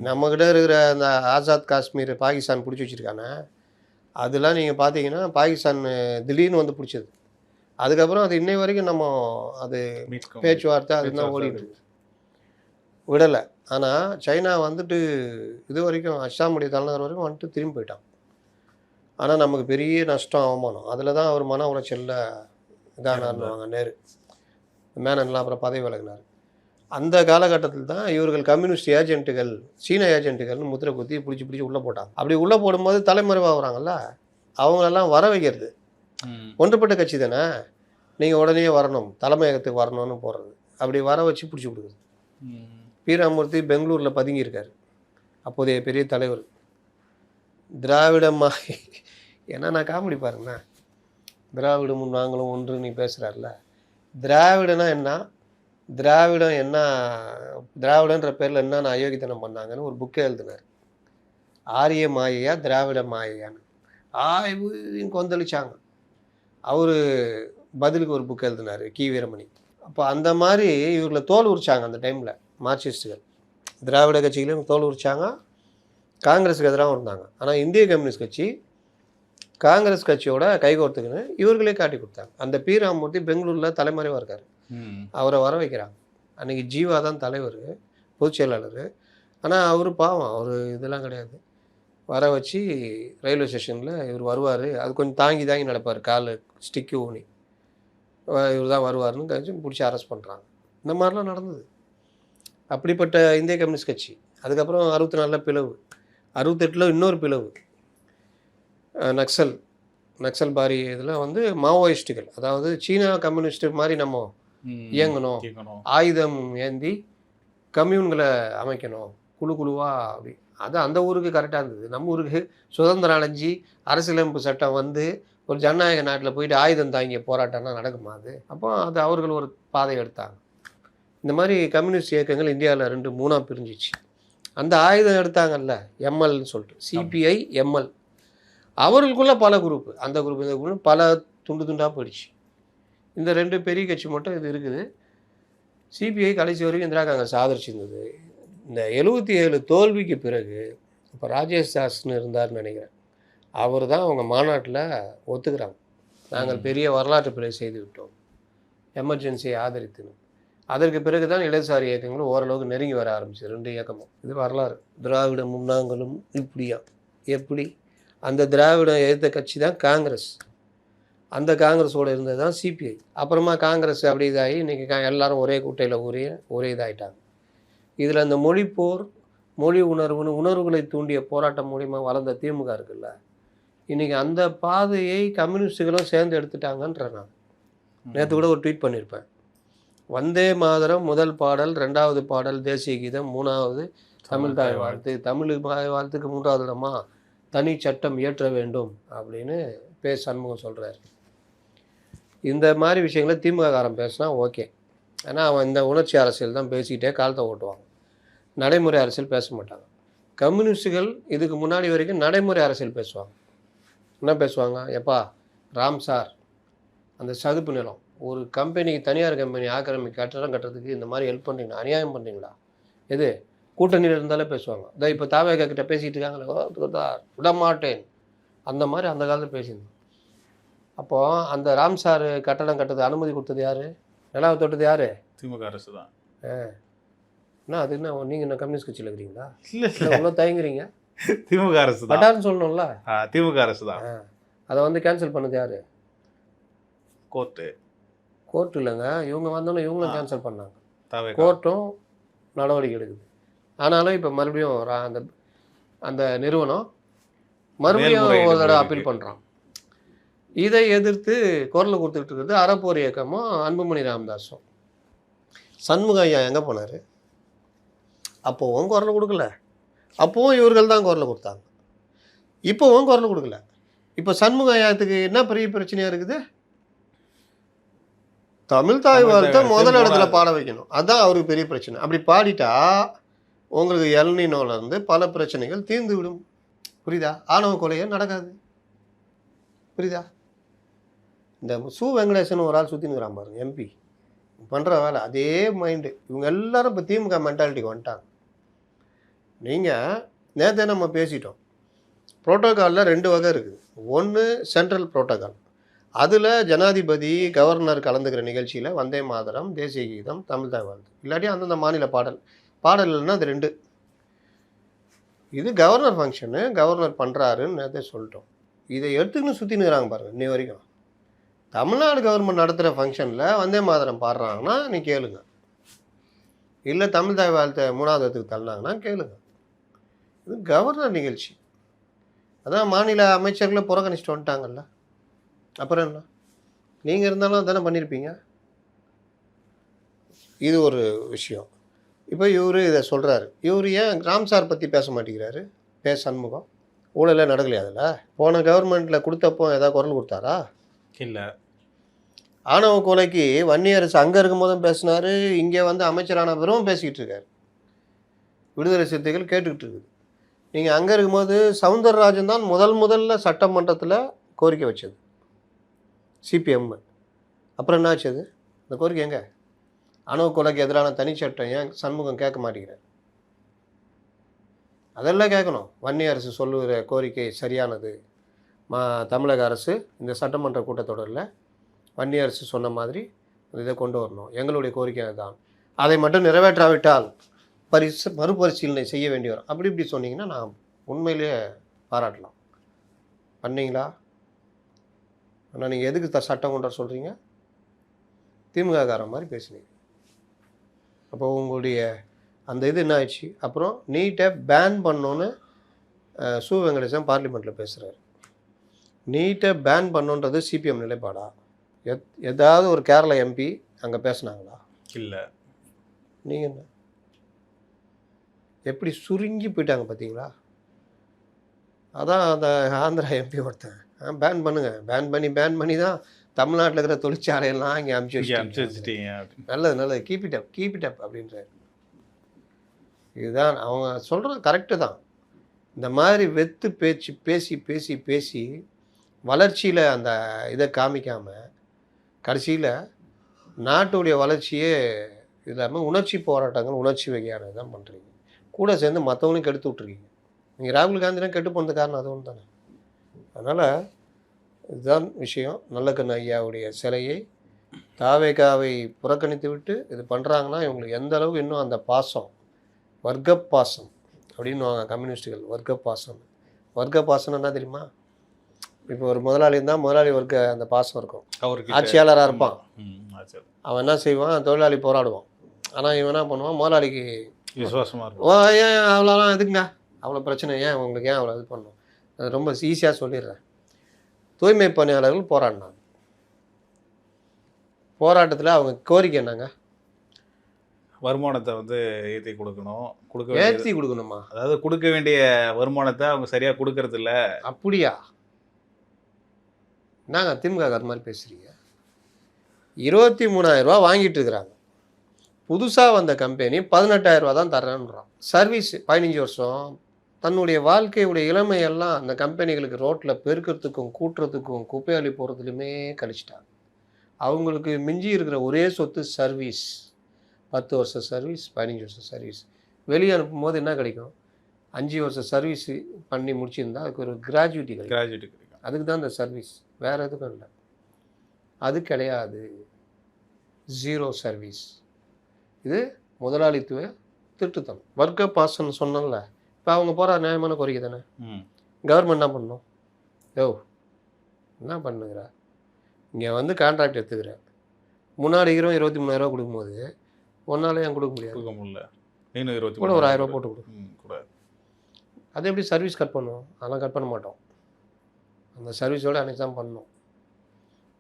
நம்மக்கிட்ட இருக்கிற அந்த ஆசாத் காஷ்மீர் பாகிஸ்தான் பிடிச்சி வச்சுருக்கானே, அதெல்லாம் நீங்கள் பார்த்தீங்கன்னா பாகிஸ்தான் திடீர்னு வந்து பிடிச்சது. அதுக்கப்புறம் அது இன்னை வரைக்கும் நம்ம அது பேச்சுவார்த்தை அதுதான் ஓடிட்டு விடலை. ஆனால் சைனா வந்துட்டு இது வரைக்கும் அஸ்ஸாமுடைய தலைநகர் வரைக்கும் வந்துட்டு திரும்பி போயிட்டான். ஆனால் நமக்கு பெரிய நஷ்டம், அவமானம். அதில் தான் அவர் மன உளைச்சலில் இதானார்னுவாங்க நேரு. மேனன்லாம் அப்புறம் பதவி விலகினார். அந்த காலகட்டத்தில் தான் இவர்கள் கம்யூனிஸ்ட் ஏஜென்ட்டுகள், சீன ஏஜென்ட்டுகள்னு முத்திரை குத்தி பிடிச்சி உள்ளே போட்டாங்க. அப்படி உள்ளே போடும்போது தலைமறைவாகிறாங்கல்ல, அவங்களெல்லாம் வர வைக்கிறது. ஒன்றுபட்ட கட்சி தானே, நீங்கள் உடனே வரணும், தலைமையகத்துக்கு வரணும்னு போடுறது. அப்படி வர வச்சு பிடிச்சி கொடுக்குறது. பீராமூர்த்தி பெங்களூரில் பதுங்கியிருக்கார், அப்போதைய பெரிய தலைவர். திராவிடமா ஏன்னா நான் காமெடி பாருங்கண்ணா, திராவிடமும் நாங்களும் ஒன்று நீ பேசுகிறார்ல, திராவிடனா என்ன, திராவிடம் என்ன, திராவிடன்ற பேரில் என்னென்ன அயோக்கியத்தனம் பண்ணாங்கன்னு ஒரு புக்கே எழுதினார். ஆரிய மாயையா திராவிட மாயையான்னு ஆய்வு கொந்தளிச்சாங்க. அவர் பதிலுக்கு ஒரு புக் எழுதினார், கி வீரமணி. அப்போ அந்த மாதிரி இவர்களை தோல் உரிச்சாங்க அந்த டைமில் மார்க்சிஸ்டுகள். திராவிட கட்சிகளையும் தோல் உரிச்சாங்க, காங்கிரஸுக்கு எதிராகவும் இருந்தாங்க. ஆனால் இந்திய கம்யூனிஸ்ட் கட்சி காங்கிரஸ் கட்சியோட கைகோர்த்துக்குன்னு இவர்களே காட்டி கொடுத்தாங்க. அந்த பி ராமமூர்த்தி பெங்களூரில் தலைமறைவாக இருக்கார், அவரை வர வைக்கிறாங்க. அன்றைக்கி ஜீவா தான் தலைவர், பொதுச் செயலாளர். ஆனால் அவர் பாவம், அவர் இதெல்லாம் கிடையாது. வர வச்சு ரயில்வே ஸ்டேஷனில் இவர் வருவார், அது கொஞ்சம் தாங்கி நடப்பார், கால் ஸ்டிக்கு ஊனி, இவர் தான் வருவார்னு கழிச்சு பிடிச்சி அரெஸ்ட் பண்ணுறாங்க. இந்த மாதிரிலாம் நடந்தது. அப்படிப்பட்ட இந்திய கம்யூனிஸ்ட் கட்சி. அதுக்கப்புறம் 64 பிளவு, 68 இன்னொரு பிளவு, நக்சல் பாரி இதெல்லாம் வந்து மாவோயிஸ்டுகள். அதாவது சீனா கம்யூனிஸ்ட் மாதிரி நம்ம இயங்கணும், ஆயுதம் ஏந்தி கம்யூன்களை அமைக்கணும் குழுவாக. அப்படி அது அந்த ஊருக்கு கரெக்டாக இருந்தது. நம்ம ஊருக்கு சுதந்திரம் அடைஞ்சி அரசியலமைப்பு சட்டம் வந்து ஒரு ஜனநாயக நாட்டில் போயிட்டு ஆயுதம் தாங்கிய போராட்டம்னா நடக்குமா அது? அப்போ அது அவர்கள் ஒரு பாதை எடுத்தாங்க. இந்த மாதிரி கம்யூனிஸ்ட் இயக்கங்கள் இந்தியாவில் 2-3 பிரிஞ்சிச்சு. அந்த ஆயுதம் எடுத்தாங்கல்ல எம்எல்னு சொல்லிட்டு, சிபிஐ எம்எல், அவர்களுக்குள்ள பல குரூப்பு, அந்த குரூப் இந்த குரூப் பல துண்டாக போயிடுச்சு. இந்த 2 பெரிய கட்சி மட்டும் இது இருக்குது. சிபிஐ கடைசி வரைக்கும் இந்திரா காங்கிரஸ் ஆதரிச்சிருந்தது. இந்த 77 தோல்விக்கு பிறகு இப்போ ராஜேஷ் தாஸ்ன்னு இருந்தார்னு நினைக்கிறேன், அவர் தான் அவங்க மாநாட்டில் ஒத்துக்கிறாங்க, நாங்கள் பெரிய வரலாற்று பிழை செய்து விட்டோம் எமர்ஜென்சியை ஆதரித்துன்னு. அதற்கு பிறகு தான் இடதுசாரி இயக்கங்களும் ஓரளவுக்கு நெருங்கி வர ஆரம்பிச்சு 2 இயக்கமும். இது வரலாறு. திராவிட முன்னாங்களும் இப்படியா? எப்படி? அந்த திராவிடம் எதிர்த்த கட்சி தான் காங்கிரஸ், அந்த காங்கிரஸோடு இருந்தது தான் சிபிஐ. அப்புறமா காங்கிரஸ் அப்படி இதாகி இன்றைக்கி எல்லாரும் ஒரே கூட்டையில் ஒரே இதாகிட்டாங்க. இதில் அந்த மொழிப்போர், மொழி உணர்வுகளை தூண்டிய போராட்டம் மூலிமா வளர்ந்த திமுக இருக்குல்ல, இன்றைக்கி அந்த பாதையை கம்யூனிஸ்டுகளும் சேர்ந்து எடுத்துட்டாங்கன்ற. நான் நேற்று கூட ஒரு ட்வீட் பண்ணியிருப்பேன், வந்தே மாதரம் முதல் பாடல், 2வது பாடல் தேசிய கீதம், 3வது தமிழ் தாய் வாழ்த்து, தமிழ் தாய் வாழ்த்துக்கு 3வது இடமா தனி சட்டம் இயற்ற வேண்டும் அப்படின்னு சண்முகம் சொல்கிறார். இந்த மாதிரி விஷயங்களை திமுககாரன் பேசினா ஓகே, ஏன்னா அவன் இந்த உணர்ச்சி அரசியல் தான் பேசிக்கிட்டே காலத்தை ஓட்டுவாங்க, நடைமுறை அரசியல் பேச மாட்டாங்க. கம்யூனிஸ்டுகள் இதுக்கு முன்னாடி வரைக்கும் நடைமுறை அரசியல் பேசுவாங்க. என்ன பேசுவாங்க? எப்பா ராம்சார் அந்த சதுப்பு நிலம் ஒரு கம்பெனிக்கு, தனியார் கம்பெனி ஆக்கிரமிக்க கட்டடம் கட்டுறதுக்கு இந்த மாதிரி ஹெல்ப் பண்ணுறீங்களா, அநியாயம் பண்ணுறீங்களா, எது கூட்டணியில் இருந்தாலே பேசுவாங்க. இதோ இப்போ தாவேகா கிட்ட பேசிகிட்டு இருக்காங்களே, விடமாட்டேன், அந்த மாதிரி அந்த காலத்தில் பேசியிருந்தோம். அப்போது அந்த ராம்சார் கட்டடம் கட்டுறது அனுமதி கொடுத்தது யார், நிலாவை தொட்டது யார்? திமுக அரசு தான். என்ன அது என்ன நீங்கள் என்ன கம்யூனிஸ்ட் கட்சியில் இருக்கிறீங்களா? இல்லை இவ்வளோ தயங்குறீங்க? திமுக அரசு தான். பட்டான்னு சொல்லணும்ல, திமுக அரசு தான். அதை வந்து கேன்சல் பண்ணது யார்? கோர்ட்டு இல்லைங்க, இவங்க வந்தோன்னே இவங்களும் கேன்சல் பண்ணாங்க, கோர்ட்டும் நடவடிக்கை எடுக்குது. ஆனாலும் இப்போ மறுபடியும் அந்த நிறுவனம் மறுபடியும் மேல்முறையீடு ஒரு தடவை போயிருக்கு. அப்பீல் பண்ணுறான். இதை எதிர்த்து குரல் கொடுத்துக்கிட்டு இருக்கிறது அறப்போர் இயக்கமும் அன்புமணி ராமதாஸும். சண்முக ஐயா எங்கே போனார்? அப்போவும் குரல் கொடுக்கல. அப்போவும் இவர்கள் தான் குரல் கொடுத்தாங்க. இப்போவும் குரல் கொடுக்கல. இப்போ சண்முக ஐயாத்துக்கு என்ன பெரிய பிரச்சனையாக இருக்குது? தமிழ் தாய் வாழ்த்தை முதல் இடத்துல பாட வைக்கணும். அதுதான் அவருக்கு பெரிய பிரச்சனை. அப்படி பாடிட்டா உங்களுக்கு எல்னினோலேருந்து பல பிரச்சனைகள் தீர்ந்து விடும். புரியுதா? ஆணவ கொலையே நடக்காது. புரியுதா? இந்த சு வெங்கடேசன் ஒரு ஆள் சுற்றினுக்கிறான் பாருங்க, எம்பி பண்ணுற வேலை அதே மைண்டு. இவங்க எல்லாரும் இப்போ திமுக மென்டாலிட்டிக்கு வந்துட்டாங்க. நீங்கள் நேற்றே நம்ம பேசிட்டோம். புரோட்டோகாலில் 2 வகை இருக்குது. ஒன்று சென்ட்ரல் புரோட்டோகால். அதில் ஜனாதிபதி கவர்னர் கலந்துக்கிற நிகழ்ச்சியில் வந்தே மாதரம், தேசிய கீதம், தமிழ் தாய் வாழ்த்து, இல்லாட்டி அந்தந்த மாநில பாடல் இல்லைன்னா அது 2. இது கவர்னர் ஃபங்க்ஷனு, கவர்னர் பண்ணுறாருன்னு நேற்றே சொல்லிட்டோம். இதை எடுத்துக்கின்னு சுற்றினுக்கிறாங்க பாருங்கள் இன்னி வரைக்கும். தமிழ்நாடு கவர்மெண்ட் நடத்துகிற ஃபங்க்ஷனில் வந்தே மாதரம் பாடுறாங்கன்னா நீ கேளுங்க, இல்லை தமிழ் தாய் வாழ்த்தை 3வது இடத்துக்கு தள்ளினாங்கன்னா கேளுங்க. இது கவர்னர் நிகழ்ச்சி. அதான் மாநில அமைச்சர்களை புறக்கணிச்சிட்டு வந்துட்டாங்கல்ல. அப்புறம் என்ன? நீங்கள் இருந்தாலும் தானே பண்ணியிருப்பீங்க. இது ஒரு விஷயம். இப்போ இவர் இதை சொல்கிறாரு. இவர் ஏன் ராம்சார் பற்றி பேச மாட்டேங்கிறாரு? சண்முகம் ஊழலே நடக்கலையா? அதில் போன கவர்மெண்ட்டில் கொடுத்தப்போ ஏதாவது குரல் கொடுத்தாரா? இல்லை. ஆணவ கொலைக்கு வன்னியரசு அங்கே இருக்கும் போதும் பேசினார், இங்கே வந்து அமைச்சரான பிறகும் பேசிக்கிட்டு இருக்காரு. விடுதலை சிறுத்தைகள் கேட்டுக்கிட்டு இருக்குது. நீங்கள் அங்கே இருக்கும்போது சவுந்தரராஜன் தான் முதல்ல சட்டமன்றத்தில் கோரிக்கை வச்சது, சிபிஎம். அப்புறம் என்ன ஆச்சு? அது இந்த கோரிக்கை எங்கே? ஆணவ கொலைக்கு எதிரான தனிச்சட்டம் ஏன் சண்முகம் கேட்க மாட்டேங்கிறார்? அதெல்லாம் கேட்கணும். வன்னி அரசு சொல்லுகிற கோரிக்கை சரியானது. தமிழக அரசு இந்த சட்டமன்ற கூட்டத்தொடரில் வன்னி அரசு சொன்ன மாதிரி இதை கொண்டு வரணும். எங்களுடைய கோரிக்கை தான். அதை மட்டும் நிறைவேற்றாவிட்டால் மறுபரிசீலனை செய்ய வேண்டி வரும். அப்படி இப்படி சொன்னீங்கன்னா நான் உண்மையிலேயே பாராட்டலாம். பண்ணீங்களா? ஆனால் நீங்கள் எதுக்கு சட்டம் கொண்டு வர சொல்கிறீங்க? திமுககாரன் மாதிரி பேசுனீங்க. அப்போ உங்களுடைய அந்த இது என்ன ஆயிடுச்சு? அப்புறம் நீட்டை பேன் பண்ணோன்னு சு வெங்கடேசன் பார்லிமெண்ட்டில் பேசுகிறாரு. நீட்டை பேன் பண்ணுன்றது சிபிஎம் நிலைப்பாடா? ஏதாவது ஒரு கேரளா எம்பி அங்கே பேசுனாங்களா? இல்லை. நீங்கள் என்ன எப்படி சுருங்கி போயிட்டாங்க பார்த்தீங்களா? அதான் அந்த ஆந்திரா எம்பி ஒருத்தன் பேன் பண்ணுங்க, பேன் பண்ணி தான் தமிழ்நாட்டில் இருக்கிற தொழிற்சாலையெல்லாம் இங்கே அமுச்சு வச்சுட்டீங்க. நல்லது கீப் இட் அப் அப்படின்றாரு. இதுதான் அவங்க சொல்கிறது கரெக்டு தான். இந்த மாதிரி வெத்து பேச்சு பேசி வளர்ச்சியில் அந்த இதை காமிக்காமல் கடைசியில் நாட்டுடைய வளர்ச்சியே இல்லாமல் உணர்ச்சி போராட்டங்கள், உணர்ச்சி வகையானது தான் பண்ணுறீங்க. கூட சேர்ந்து மற்றவங்களையும் கெடுத்து விட்ருக்கீங்க. நீங்கள் ராகுல் காந்திலாம் கெட்டு போனது காரணம் அது ஒன்று தானே. அதனால் இதுதான் விஷயம். நல்லக்கண்ணு ஐயாவுடைய சிலையை தாவேகாவை புறக்கணித்து விட்டு இது பண்ணுறாங்கன்னா இவங்களுக்கு எந்த அளவுக்கு இன்னும் அந்த பாசம், வர்க்கப்பாசம் அப்படின்னு வாங்க கம்யூனிஸ்டுகள். வர்க்கப்பாசம் என்ன தெரியுமா? இப்போ ஒரு முதலாளி இருந்தால் முதலாளி வர்க்க அந்த பாசம் இருக்கும். அவருக்கு ஆட்சியாளராக இருப்பான். அவன் என்ன செய்வான்? தொழிலாளி போராடுவான். ஆனால் இவன் என்ன பண்ணுவான்? முதலாளிக்கு விசுவாசமாக இருக்கும். ஏன் அவ்வளோலாம் எதுக்குங்க அவ்வளோ பிரச்சனை, ஏன் உங்களுக்கு ஏன் அவ்வளோ இது பண்ணணும்? அது ரொம்ப ஈஸியாக சொல்லிடுறேன். தூய்மை பணியாளர்கள் போராடினாங்க. போராட்டத்தில் அவங்க கோரிக்கை என்னங்க? வருமானத்தை வந்து ஏற்றி கொடுக்கணும். ஏற்றி கொடுக்கணுமா? அதாவது கொடுக்க வேண்டிய வருமானத்தை அவங்க சரியாக கொடுக்கறது இல்லை. அப்படியா? என்னங்க திமுக அது மாதிரி பேசுகிறீங்க? 23,000 ரூபா வாங்கிட்டு இருக்கிறாங்க. புதுசாக வந்த கம்பெனி 18,000 ரூபா தான் தர்றேன்றான். சர்வீஸ் 15 வருஷம் தன்னுடைய வாழ்க்கையுடைய இளமையெல்லாம் அந்த கம்பெனிகளுக்கு ரோட்டில் பெருக்கிறதுக்கும் கூட்டுறதுக்கும் குப்பை அள்ளி போகிறதுலையுமே கழிச்சிட்டாங்க. அவங்களுக்கு மிஞ்சி இருக்கிற ஒரே சொத்து சர்வீஸ். 10 வருஷம் சர்வீஸ், 15 வருஷம் சர்வீஸ். வெளியே அனுப்பும்போது என்ன கிடைக்கும்? 5 வருஷம் சர்வீஸ் பண்ணி முடிச்சிருந்தா அதுக்கு ஒரு கிராஜுவிட்டி கிடைக்கும். அதுக்கு தான் இந்த சர்வீஸ், வேறு எதுக்கும் இல்லை. அது கிடையாது. 0 சர்வீஸ். இது முதலாளித்துவ திட்டுத்தனம். வர்க்க பாசனம் சொன்னல. இப்போ அவங்க போகிற நியாயமான கோரிக்கை தானே. கவர்மெண்ட் என்ன பண்ணணும்? என்ன பண்ணுங்கிற? இங்கே வந்து கான்ட்ராக்ட் எடுத்துக்கிறேன். முன்னாடி 23,000 ரூபா கொடுக்கும்போது ஒன்றால் ஏன் கொடுக்க முடியாது? கூட ஒரு 1,000 ரூபா போட்டு கொடுக்கும். அது எப்படி சர்வீஸ் கட் பண்ணுவோம்? அதெல்லாம் கட் பண்ண மாட்டோம். அந்த சர்வீஸோடு அன்றைக்கி தான் பண்ணோம்.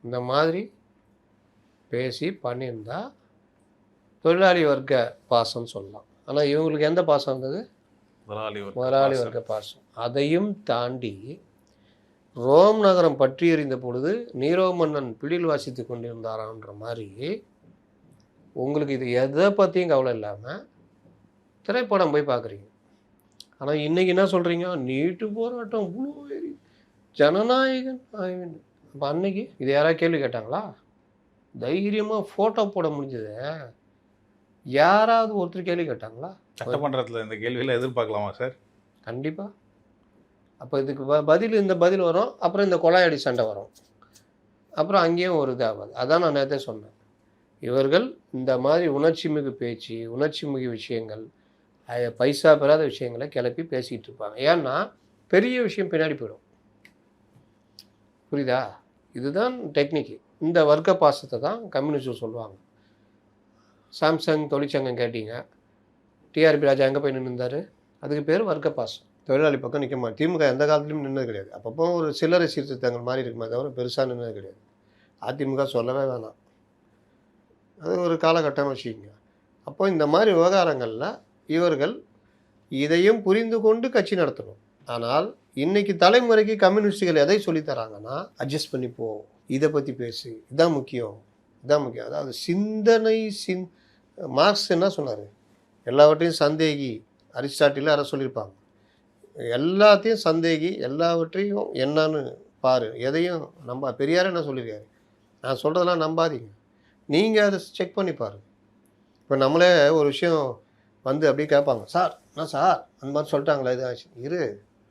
இந்த மாதிரி பேசி பண்ணியிருந்தா தொழிலாளி வர்க்க பாசம்னு சொல்லலாம். ஆனால் இவங்களுக்கு எந்த பாசம் இருந்தது? முதலாளி வர்க்க பாசம். அதையும் தாண்டி ரோம் நகரம் பற்றி எறிந்த பொழுது நீரோ மன்னன் பிடில் வாசித்து கொண்டிருந்தாரான்ற மாதிரி உங்களுக்கு இது எதை பற்றியும் கவலை இல்லாமல் திரைப்படம் போய் பார்க்குறீங்க. ஆனால் இன்றைக்கி என்ன சொல்கிறீங்க? நீட்டு போராட்டம் இவ்வளோ ஜனநாயகன். அப்போ அன்னைக்கு இது யாராவது கேள்வி கேட்டாங்களா? தைரியமாக ஃபோட்டோ போட முடிஞ்சது யாராவது ஒருத்தர் கேள்வி கேட்டாங்களா? சட்டமன்றத்தில் இந்த கேள்வியில் எதிர்பார்க்கலாமா சார்? கண்டிப்பாக. அப்போ இதுக்கு பதில் இந்த பதில் வரும், அப்புறம் இந்த கொலையடி சண்டை வரும், அப்புறம் அங்கேயும் ஒரு இதாகாது. அதான் நான் நேரத்தை சொன்னேன். இவர்கள் இந்த மாதிரி உணர்ச்சி மிகு பேச்சு, உணர்ச்சி மிகு விஷயங்கள், பைசா பெறாத விஷயங்களை கிளப்பி பேசிகிட்டு இருப்பாங்க. ஏன்னா பெரிய விஷயம் பின்னாடி போயிடும். புரியுதா? இதுதான் டெக்னிக்கு. இந்த வர்க்க பாசத்தை தான் கம்யூனிஸ்ட் சொல்லுவாங்க. சாம்சங் தொழிற்சங்கம் கேட்டீங்க, டிஆர்பி ராஜா எங்கே போய் நின்றுந்தார்? அதுக்கு பேர் வர்க்க பாசம். தொழிலாளி பக்கம் நிற்க மாட்டேன். திமுக எந்த காலத்துலையும் நின்னது கிடையாது. அப்பப்போ ஒரு சில்லறை சீர்திருத்தங்கள் மாதிரி இருக்குமே தவிர பெருசாக நின்னது கிடையாது. அதிமுக சொல்லவே வேணாம், அது ஒரு காலகட்டம் வச்சுக்கிங்க. அப்போ இந்த மாதிரி விவகாரங்களில் இவர்கள் இதையும் புரிந்து கொண்டு கட்சி நடத்தணும். ஆனால் இன்னைக்கு தலைமுறைக்கு கம்யூனிஸ்டுகள் எதை சொல்லித்தராங்கன்னா, அட்ஜஸ்ட் பண்ணி போ, இதை பற்றி பேசு, இதான் முக்கியம், இதான் முக்கியம். அதாவது சிந்தனை மார்க்ஸ் என்ன சொன்னார்? எல்லாவற்றையும் சந்தேகி. அரிஸ்டாட்டில் அதை சொல்லியிருப்பாங்க. எல்லாத்தையும் சந்தேகி, எல்லாவற்றையும் என்னன்னு பாரு, எதையும் நம்ப. பெரியார் என்ன சொல்லியிருக்காரு? நான் சொல்கிறதெல்லாம் நம்பாதீங்க, நீங்கள் அதை செக் பண்ணி பாருங்க. இப்போ நம்மளே ஒரு விஷயம் வந்து அப்படியே கேட்பாங்க, சார் என்ன சார் அந்த மாதிரி சொல்லிட்டாங்களா, இது ஆச்சு, இரு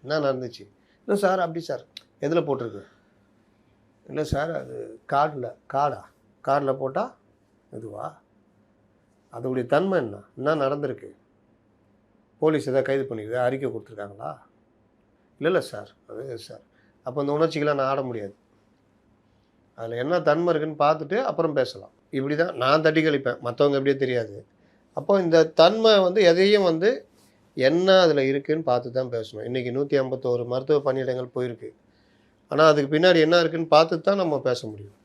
என்ன நடந்துச்சு? இல்லை சார் அப்படி சார் எதில் போட்டிருக்கு? இல்லை சார் அது கார்டில் போட்டால் இதுவா? அதோடைய தன்மை என்ன நடந்திருக்கு? போலீஸ் எதாவது கைது பண்ணிக்குது, அறிக்கை கொடுத்துருக்காங்களா? இல்லை சார் அது சார். அப்போ இந்த உணர்ச்சிகளாக நான் ஆட முடியாது. அதில் என்ன தன்மை இருக்குன்னு பார்த்துட்டு அப்புறம் பேசலாம். இப்படி தான் நான் தட்டி கழிப்பேன், மற்றவங்க எப்படியே தெரியாது. அப்போ இந்த தன்மை வந்து எதையும் வந்து என்ன அதில் இருக்குதுன்னு பார்த்து தான் பேசணும். இன்றைக்கி 151 மருத்துவ பணியிடங்கள் போயிருக்கு. ஆனால் அதுக்கு பின்னாடி என்ன இருக்குதுன்னு பார்த்து தான் நம்ம பேச முடியும்.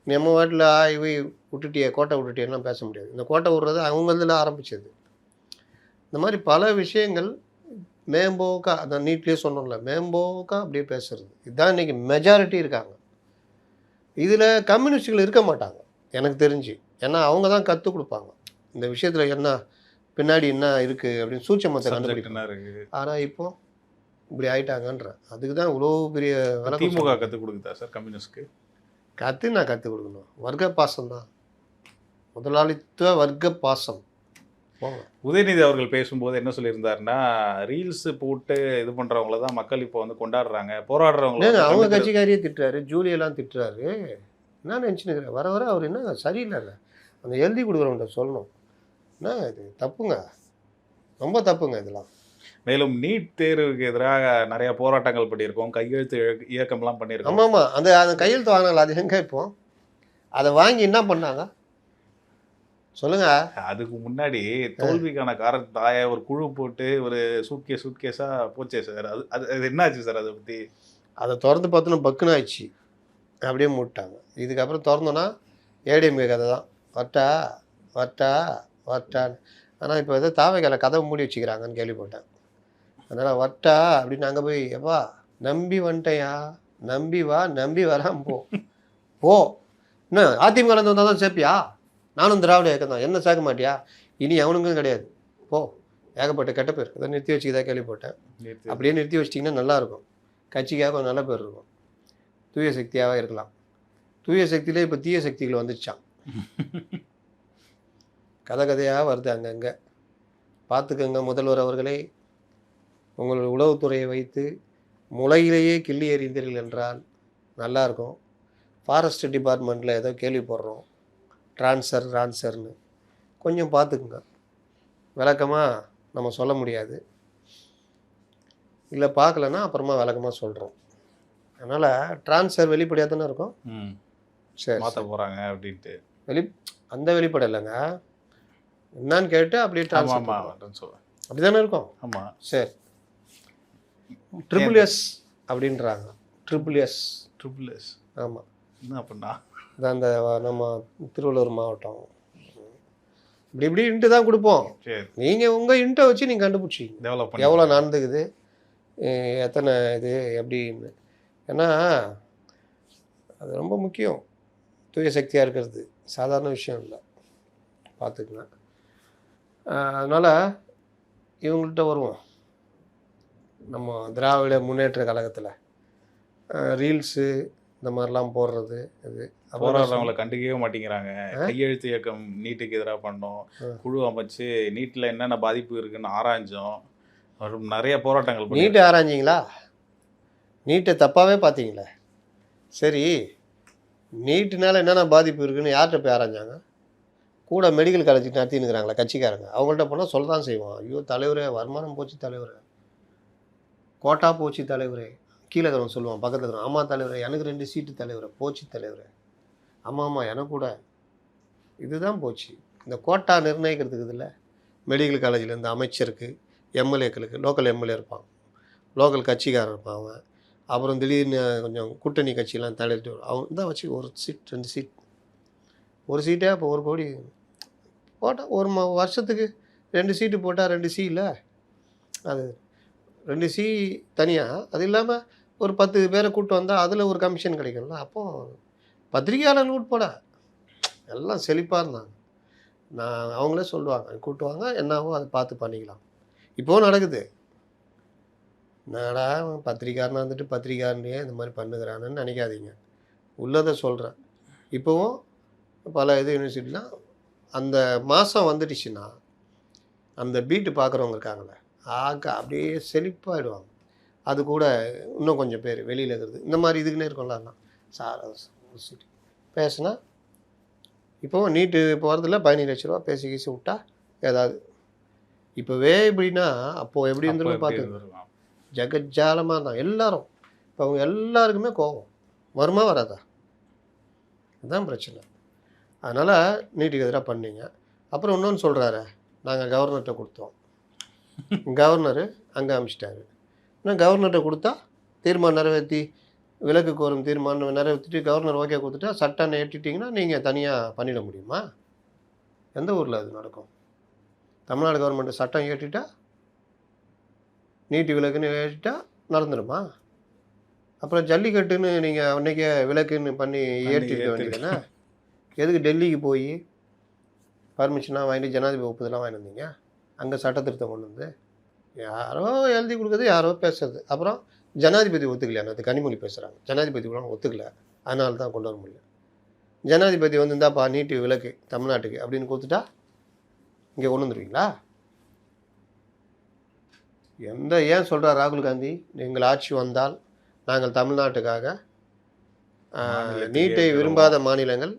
நம்ம வாட்டில் ஆய்வு விட்டுட்டியே, கோட்டை விட்டுட்டியெல்லாம் பேச முடியாது. இந்த கோட்டை விடுறது அவங்களதில் ஆரம்பிச்சது. இந்த மாதிரி பல விஷயங்கள் மேம்போக்கா, அந்த நீட்லேயே சொன்னோம்ல, மேம்போக்கா அப்படியே பேசுறது. இதுதான் இன்றைக்கி மெஜாரிட்டி இருக்காங்க. இதில் கம்யூனிஸ்டுகள் இருக்க மாட்டாங்க எனக்கு தெரிஞ்சு. ஏன்னா அவங்க தான் கற்றுக் கொடுப்பாங்க இந்த விஷயத்தில் என்ன பின்னாடி என்ன இருக்குது அப்படின்னு சூட்சமத்தை கண்டுபிடிப்பாங்க. ஆனால் இப்போ இப்படி ஆயிட்டாங்கன்ற அதுக்கு தான் இவ்வளோ பெரிய திமுக கற்றுக் கொடுக்குதா சார் கம்யூனிஸ்ட்க்கு? நான் கற்றுக் கொடுக்கணும். வர்க்க பாசம் தான், முதலாளித்துவ வர்க்க பாசம். உதயநிதி அவர்கள் பேசும்போது என்ன சொல்லியிருந்தாருன்னா, ரீல்ஸ் போட்டு இது பண்ணுறவங்கள தான் மக்கள் இப்போ வந்து கொண்டாடுறாங்க, போராடுறவங்க. அவங்க கட்சிக்காரியே திட்டுறாரு, ஜூலியெல்லாம் திட்டுறாரு. என்ன நினச்சினுக்கிறேன், வர வர அவர் என்ன சரியில்லை. அந்த எழுதி கொடுக்குறவங்க சொல்லணும், என்ன இது தப்புங்க, ரொம்ப தப்புங்க இதெல்லாம். மேலும் நீட் தேர்வுக்கு எதிராக நிறைய போராட்டங்கள் பண்ணியிருக்கோம், கையெழுத்து இயக்கம்லாம் பண்ணியிருக்கோம். ஆமாம், அந்த கையெழுத்து வாங்கினால அது எங்கே? இப்போ அதை வாங்கி என்ன பண்ணாங்க சொல்லுங்க. அதுக்கு முன்னாடி தோல்விக்கான காரணத்தாய ஒரு குழு போட்டு ஒரு சூட்கேஸா போச்சே சார், அது என்னாச்சு சார்? அதை பற்றி அதை திறந்து பார்த்தோன்னா பக்குன்னு ஆயிடுச்சு, அப்படியே மூட்டாங்க. இதுக்கப்புறம் திறந்தோன்னா ஏடிஎம்கே கதை தான், வட்டான்னு. ஆனால் இப்போ எதோ தாவைக்கால கதவை மூடி வச்சுக்கிறாங்கன்னு கேள்விப்பட்டேன். அதனால் வட்டா அப்படின்னு அங்கே போய், எப்பா நம்பி வந்துட்டையா, நம்பி வா, நம்பி வராமல் போ. இன்னும் அதிமுக வந்தால் தான் சேர்ப்பியா? நானும் திராவிட இயக்கம் தான், என்ன சேர்க்க மாட்டியா? இனி அவனுக்கும் கிடையாது, போ. ஏகப்பட்ட கெட்ட பேர் அதை நிறுத்தி வச்சுக்கதான் கேள்விப்பட்டேன். அப்படியே நிறுத்தி வச்சிட்டிங்கன்னா நல்லாயிருக்கும், கட்சிக்காக கொஞ்சம் நல்ல பேர் இருக்கும், தூய சக்தியாக இருக்கலாம். தூய சக்தியிலே இப்போ தீய சக்திகள் வந்துடுச்சான், கதையாக வருது அங்கங்கே. பார்த்துக்கங்க முதல்வர் அவர்களே, உங்களுடைய உளவுத்துறையை வைத்து முளையிலேயே கிள்ளி எறிந்தீர்கள் என்றால் நல்லாயிருக்கும். ஃபாரஸ்ட் டிபார்ட்மெண்ட்டில் ஏதோ கேள்விப்படுறோம், ட்ரான்ஸ்ஃபர்னு கொஞ்சம் பார்த்துக்குங்க. விளக்கமாக நம்ம சொல்ல முடியாது, இல்லை பார்க்கலன்னா அப்புறமா விளக்கமாக சொல்கிறோம். அதனால் ட்ரான்ஸ்ஃபர் வெளிப்படையாக தானே இருக்கும். சரி, மாற்ற போகிறாங்க அப்படின்ட்டு அந்த வெளிப்படை இல்லைங்க, என்னான்னு கேட்டு அப்படியே ட்ரான்ஸ்ஃபர் அப்படி தானே இருக்கும். ஆமாம், சரி. ட்ரிபிள்எஸ் அப்படின்றாங்க. SSS. SSS. ஆமாம், என்ன அப்படின்னா இதான் அந்த நம்ம திருவள்ளூர் மாவட்டம். இப்படி இன்ட்டு தான் கொடுப்போம். சரி, நீங்கள் உங்கள் இன்ட்டை வச்சு நீங்கள் கண்டுபிடிச்சிங்க டெவலப் பண்ணி எவ்வளோ நடந்துக்குது, எத்தனை இது எப்படின்னு. ஏன்னா அது ரொம்ப முக்கியம். தூய சக்தியாக இருக்கிறது சாதாரண விஷயம் இல்லை, பார்த்துக்கலாம். அதனால் இவங்கள்ட்ட வருவோம். நம்ம திராவிட முன்னேற்ற கழகத்தில் ரீல்ஸு இந்த மாதிரிலாம் போடுறது இது. போராடுறவங்களை கண்டுக்கவே மாட்டேங்கிறாங்க. கையெழுத்து இயக்கம் நீட்டுக்கு எதிராக பண்ணோம், குழு அமைச்சு நீட்டில் என்னென்ன பாதிப்பு இருக்குன்னு ஆராய்ஞ்சோம். மற்றும் நிறைய போராட்டங்கள் பண்ணி நீட்டை ஆராய்ஞ்சிங்களா? நீட்டை தப்பாகவே பார்த்தீங்களே. சரி, நீட்டுனால என்னென்ன பாதிப்பு இருக்குன்னு யார்கிட்ட போய் ஆராய்ஞ்சாங்க? கூட மெடிக்கல் காலேஜ் நடத்தினுக்கிறாங்களா கட்சிக்காரங்க, அவங்கள்ட்ட போனால் சொல்ல தான் செய்வான். ஐயோ தலைவரே, வருமானம் போச்சு தலைவரே, கோட்டா போச்சு தலைவரே. கீழே இருக்கிறவன் சொல்லுவான் பக்கத்தில் இருக்கிறவன், ஆமாம் தலைவரே எனக்கு 2 சீட்டு தலைவரே, போச்சு தலைவரே. ஆமாம் எனக்கு கூட இதுதான் போச்சு. இந்த கோட்டா நிர்ணயிக்கிறதுக்கு இதில் மெடிக்கல் காலேஜில் இந்த அமைச்சருக்கு, எம்எல்ஏக்களுக்கு, லோக்கல் எம்எல்ஏ இருப்பான், லோக்கல் கட்சிக்காரன் இருப்பான் அவன். அப்புறம் திடீர்னு கொஞ்சம் கூட்டணி கட்சியெலாம் தலையிட்டு அவன் தான் வச்சு 1 சீட் 2 சீட், 1 சீட்டே அப்போ 1 கோடி போட்டால் ஒரு வருஷத்துக்கு 2 சீட்டு போட்டால் 2 சி இல்லை, அது 2 சி தனியாக. அது இல்லாமல் ஒரு 10 பேரை கூப்பிட்டு வந்தால் அதில் ஒரு கமிஷன் கிடைக்கும்ல. அப்போது பத்திரிகையாளர்கள் உட்பட எல்லாம் செழிப்பாக இருந்தாங்க. நான் அவங்களே சொல்லுவாங்க, கூட்டுவாங்க என்னவோ அதை பார்த்து பண்ணிக்கலாம். இப்போவும் நடக்குது. என்னடா பத்திரிக்காரனாக வந்துட்டு பத்திரிக்காரனையே இந்த மாதிரி பண்ணுகிறான்னு நினைக்காதீங்க, உள்ளதை சொல்கிறேன். இப்போவும் பல இது யூனிவர்சிட்டிலாம் அந்த மாதம் வந்துடுச்சுன்னா அந்த பீட்டு பார்க்குறவங்க இருக்காங்களே அப்படியே செழிப்பாகிடுவாங்க. அது கூட இன்னும் கொஞ்சம் பேர் வெளியில் இருக்கிறது இந்த மாதிரி இதுக்குன்னே இருக்கும்ல சார் பேசுனா இப்போது நீட்டு போகிறதுல 15 லட்ச ரூபா பேசி கீசி விட்டா ஏதாவது இப்போவே இப்படின்னா அப்போது எப்படி இருந்துருன்னு பார்த்து ஜெகஜாலமாக இருந்தான் எல்லாரும். இப்போ அவங்க எல்லாருக்குமே கோபம் வருமா வராதா? அதுதான் பிரச்சனை. அதனால் நீட்டுக்கு எதிராக பண்ணீங்க. அப்புறம் இன்னொன்று சொல்கிறாரு, நாங்கள் கவர்னர்கிட்ட கொடுத்தோம், கவர்னரு அங்கே அனுப்பிச்சிட்டாரு. இன்னும் கவர்னர்கிட்ட கொடுத்தா தீர்மானம் நிறைவேற்றி விலக்கு கோரும் தீர்மானம் நிறைவேற்றிட்டு கவர்னர் ஓகே கொடுத்துட்டா சட்டம் ஏற்றிட்டிங்கன்னா நீங்கள் தனியாக பண்ணிட முடியுமா? எந்த ஊரில் அது நடக்கும்? தமிழ்நாடு கவர்மெண்ட்டு சட்டம் ஏற்றிட்டா நீட்டு விலக்குன்னு ஏற்றிட்டா நடந்துடுமா? அப்புறம் ஜல்லிக்கட்டுன்னு நீங்கள் அன்றைக்கே விலக்குன்னு பண்ணி ஏற்றிருக்க வேண்டியதுன்னா எதுக்கு டெல்லிக்கு போய் பர்மிஷனாக வாங்கிட்டு ஜனாதிபதி ஒப்புதெல்லாம் வாங்கிட்டு வந்தீங்க? அங்கே சட்டத்திருத்தம் கொண்டு வந்து யாரோ எழுதி கொடுக்குறது, யாரோ பேசுறது. அப்புறம் ஜனாதிபதி ஒத்துக்கலையா? அது கனிமொழி பேசுகிறாங்க, ஜனாதிபதி கூட ஒத்துக்கல, அதனால தான் கொண்டு வர முடியல. ஜனாதிபதி வந்து இந்தாப்பா நீட்டு விலக்கு தமிழ்நாட்டுக்கு அப்படின்னு கொடுத்துட்டா இங்கே கொண்டு வந்துடுவீங்களா? ஏன் சொல்கிறார் ராகுல் காந்தி, எங்கள் ஆட்சி வந்தால் நாங்கள் தமிழ்நாட்டுக்காக நீட்டை விரும்பாத மாநிலங்கள்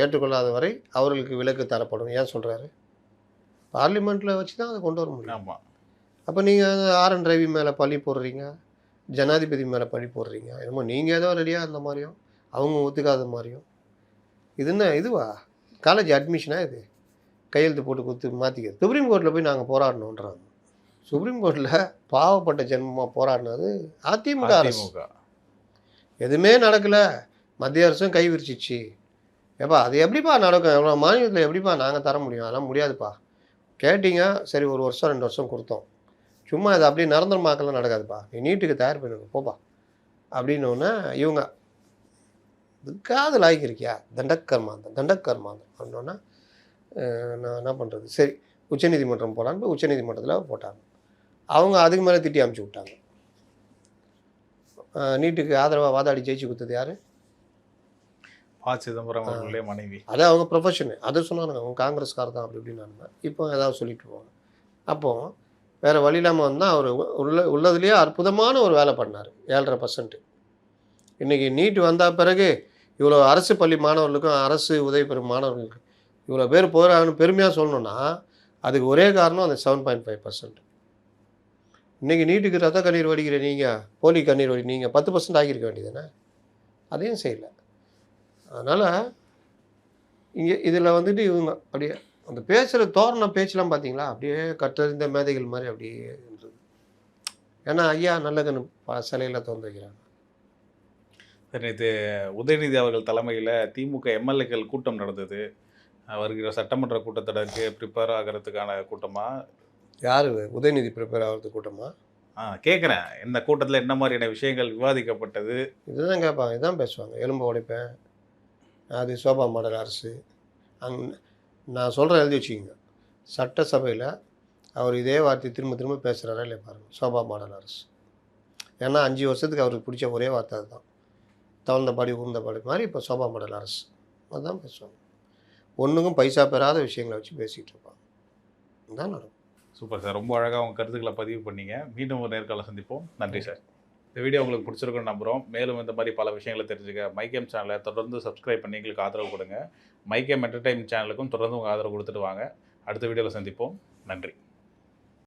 ஏற்றுக்கொள்ளாத வரை அவர்களுக்கு விலக்கு தரப்படும் ஏன் சொல்கிறாரு? பார்லிமெண்ட்டில் வச்சு தான் அதை கொண்டு வர முடியும். அப்போ நீங்கள் RN ரவி மேலே பழி போடுறீங்க, ஜனாதிபதி மேலே பழி போடுறீங்க. என்னமோ நீங்கள் ஏதோ ரெடியாக இருந்த மாதிரியும் அவங்க ஒத்துக்காத மாதிரியும். இது என்ன இதுவா காலேஜ் அட்மிஷனாக? இது கையெழுத்து போட்டு கொடுத்து மாற்றிக்கிறது. சுப்ரீம் கோர்ட்டில் போய் நாங்கள் போராடணுன்றாங்க. சுப்ரீம் கோர்ட்டில் பாவப்பட்ட ஜென்மமாக போராடினது அதிமுக அரசு. எதுவுமே நடக்கலை, மத்திய அரசும் கை விரிச்சிச்சு. ஏப்பா அது எப்படிப்பா நடக்கும்? எவ்வளோ மாநிலத்தில் எப்படிப்பா நாங்கள் தர முடியும்? அதெல்லாம் முடியாதுப்பா. கேட்டிங்க சரி, 1 வருஷம் 2 வருஷம் கொடுத்தோம், சும்மா இது அப்படியே நிரந்தரமாக்கெல்லாம் நடக்காதுப்பா, நீ நீட்டுக்கு தயார் பண்ணுங்க போப்பா அப்படின்னோடனே இவங்க இதுக்காவது லாய்க்கு இருக்கியா? தண்டக்கர்மாந்தம் அப்படின்னோன்னா நான் என்ன பண்ணுறது? சரி உச்சநீதிமன்றம் போகலான்னு போய் உச்சநீதிமன்றத்தில் போட்டாங்க. அவங்க அதுக்கு மேலே திட்டி அமுச்சு விட்டாங்க. நீட்டுக்கு ஆதரவாக வாதாடி ஜெயிச்சு கொடுத்தது யார்? சிதம்பரம் அவர்களுடைய மனைவி. அது அவங்க ப்ரொஃபஷனு. அதை சொன்னாங்க அவங்க காங்கிரஸ்கார் தான் அப்படி இப்படின்னு. இப்போ ஏதாவது சொல்லிட்டு போவாங்க. அப்போது வேறு வழி இல்லாமல் வந்தால் அவர் உள்ளதுலேயே அற்புதமான ஒரு வேலை பண்ணார். 7.5%. இன்றைக்கி நீட்டு வந்த பிறகு இவ்வளோ அரசு பள்ளி மாணவர்களுக்கும் அரசு உதவி பெறும் மாணவர்களுக்கும் இவ்வளோ பேர் போகிறாங்கன்னு பெருமையாக சொல்லணுன்னா அதுக்கு ஒரே காரணம் அந்த 7.5%. இன்றைக்கி நீட்டுக்கு ரத்த கண்ணீர் வடிக்கிற நீங்கள், போலி கண்ணீர் வடி நீங்கள் 10% ஆகியிருக்க வேண்டியதுதானே? அதையும் செய்யலை. அதனால் இங்கே இதில் வந்துட்டு இவங்க அப்படியே அந்த பேசுகிற தோரண பேச்செலாம் பார்த்தீங்களா, அப்படியே கற்றறிந்த மேதைகள் மாதிரி அப்படியே இருந்தது. ஏன்னா ஐயா நல்ல கண்ணு சிலையில் திறந்து வைக்கிறாங்க. நேற்று உதயநிதி அவர்கள் தலைமையில் திமுக எம்எல்ஏக்கள் கூட்டம் நடந்தது. வருகிற சட்டமன்ற கூட்டத்தொடருக்கு ப்ரிப்பேர் ஆகிறதுக்கான கூட்டமா? யார் உதயநிதி ப்ரிப்பேர் ஆகிறது கூட்டமா? கேட்குறேன். இந்த கூட்டத்தில் என்ன மாதிரியான விஷயங்கள் விவாதிக்கப்பட்டது? இதுதான் கேட்பாங்க, இதுதான் பேசுவாங்க. எலும்பு உடைப்பேன், அது சோபா மாடல் அரசு. நான் சொல்கிறேன், எழுதி வச்சுக்கிங்க. சட்டசபையில் அவர் இதே வார்த்தை திரும்ப திரும்ப பேசுகிறாரா இல்லையா பாருங்கள். சோபா மாடல் அரசு. ஏன்னா 5 வருஷத்துக்கு அவருக்கு பிடிச்ச ஒரே வார்த்தை அதுதான். தவழ்ந்தபாடி ஊர்ந்தபாடி மாதிரி இப்போ சோபா மாடல் அரசு. அதுதான் பேசுவாங்க. ஒன்றுக்கும் பைசா பெறாத விஷயங்களை வச்சு பேசிகிட்டு இருப்பாங்க. இதுதான் நடக்கும். Super sir. ரொம்ப அழகாக உங்கள் கருத்துக்களை பதிவு பண்ணீங்க. மீண்டும் ஒரு நேர்காணல சந்திப்போம். நன்றி சார். இந்த வீடியோ உங்களுக்கு பிடிச்சிருக்குன்னு நம்புகிறோம். மேலும் இந்த மாதிரி பல விஷயங்களை தெரிஞ்சுக்க மைகேம் சேனலை தொடர்ந்து சப்ஸ்கிரைப் பண்ணி எங்களுக்கு ஆதரவு கொடுங்க. மைகேம் என்டர்டைன்மெண்ட் சேனலுக்கும் தொடர்ந்து உங்கள் ஆதரவு கொடுத்துட்டு வாங்க. அடுத்த வீடியோவில் சந்திப்போம். நன்றி.